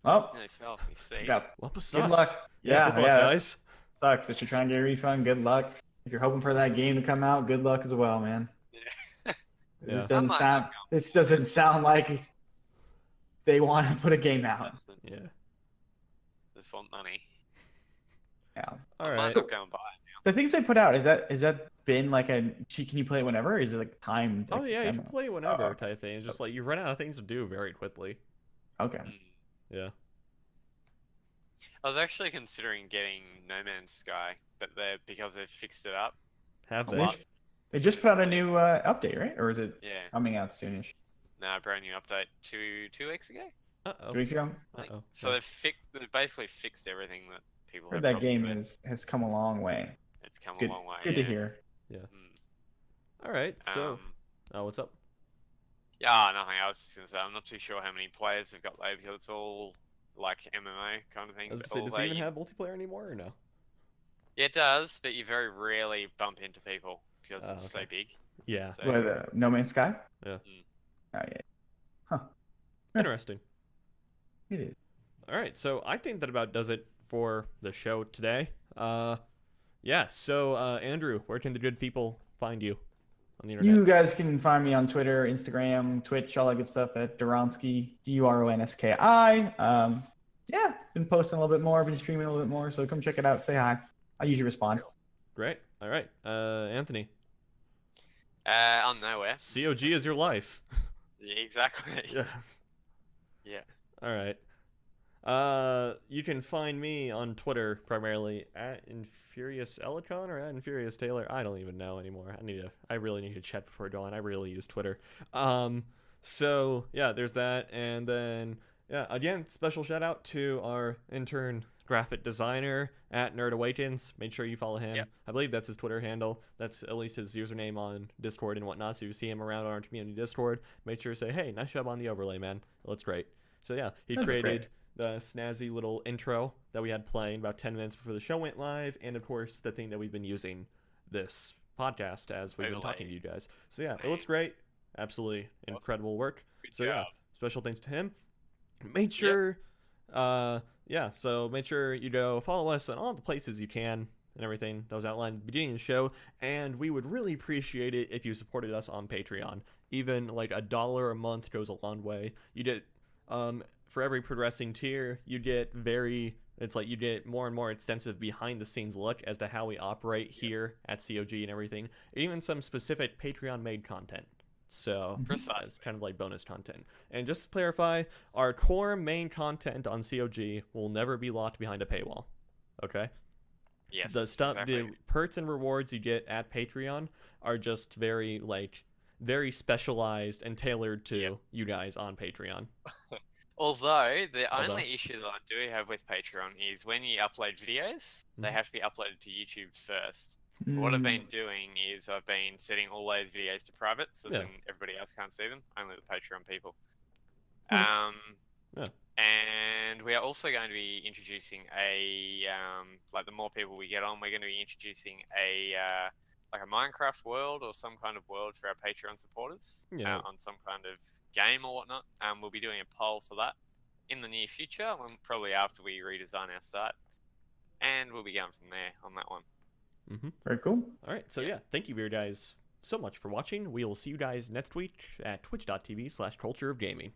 well, They fell off me seat. yeah, Well, sucks. good luck. Yeah, good luck, yeah, guys. sucks. If you're trying to get a refund, good luck. If you're hoping for that game to come out, good luck as well, man. Yeah. Yeah. This doesn't sound like they want to put a game out. Investment. Yeah. Just want money. Yeah. All I right. might not go and buy it. The things they put out, is that been like can you play it whenever, or is it like timed? Oh like, yeah, you demo? can play whenever okay. type thing. It's just like you run out of things to do very quickly. Okay. Yeah. I was actually considering getting No Man's Sky, but because they've fixed it up. Have A they? lot. They just put out a new update, right? Or is it Yeah. coming out soonish? No, brand new update 2 weeks ago. Uh-oh. 2 weeks ago? I think. Uh-oh. So they've basically fixed everything that people Heard had that problems game with. has come a long way. It's come Good, a long way. good yeah. to hear. All right. So, Um, what's up? yeah, nothing. I was just gonna say I'm not too sure how many players have got there because it's all like MMO kind of thing. I was but gonna say, does it even although have multiplayer anymore or no? Yeah, it does, but you very rarely bump into people because it's so okay. big. Yeah. So, What, No Man's Sky? Yeah. Oh, yeah. Huh. Interesting. It is. All right, so I think that about does it for the show today. Yeah. So Andrew, where can the good people find you on the internet? You guys can find me on Twitter, Instagram, Twitch, all that good stuff at Duronsky, Duronski. Yeah, been posting a little bit more, been streaming a little bit more, so come check it out. Say hi. I usually respond. Great. All right. Anthony, I'm nowhere. COG is your life. Yeah, exactly. Yeah. Yeah. All right. You can find me on Twitter primarily at Infurious Elicon or at Infurious Taylor. I don't even know anymore. I really need to check before going. I really use Twitter. So yeah, there's that, and then yeah, again, special shout out to our intern graphic designer at Nerd Awakens. Make sure you follow him. Yep. I believe that's his Twitter handle. That's at least his username on Discord and whatnot. So if you see him around our community Discord, make sure to say, hey, nice job on the overlay, man. It looks great. So yeah, he That's created great. the snazzy little intro that we had playing about 10 minutes before the show went live, and of course the thing that we've been using this podcast as we've been talking to you guys. So yeah, it looks great. Absolutely incredible work. Good So yeah, job. special thanks to him. Make sure so make sure you go follow us on all the places you can and everything that was outlined at the beginning of the show, and we would really appreciate it if you supported us on Patreon. Even like $1 a month goes a long way. You get for every progressing tier, you get you get more and more extensive behind the scenes look as to how we operate here at COG and everything, and even some specific Patreon made content. So Precisely. that's kind of like bonus content. And just to clarify, our core main content on COG will never be locked behind a paywall. Okay? Yes. The stuff, exactly. the perks and rewards you get at Patreon are just very specialized and tailored to you guys on Patreon. Although the only issue that I do have with Patreon is when you upload videos, they Mhm. have to be uploaded to YouTube first. What I've been doing is I've been setting all those videos to private, so Yeah. then everybody else can't see them, only the Patreon people. Yeah. And we are also going to be introducing like the more people we get on, we're going to be introducing like a Minecraft world or some kind of world for our Patreon supporters on some kind of game or whatnot. We'll be doing a poll for that in the near future, probably after we redesign our site, and we'll be going from there on that one. Very cool. All right, so yeah, thank you guys so much for watching. We will see you guys next week at twitch.tv/cultureofgaming.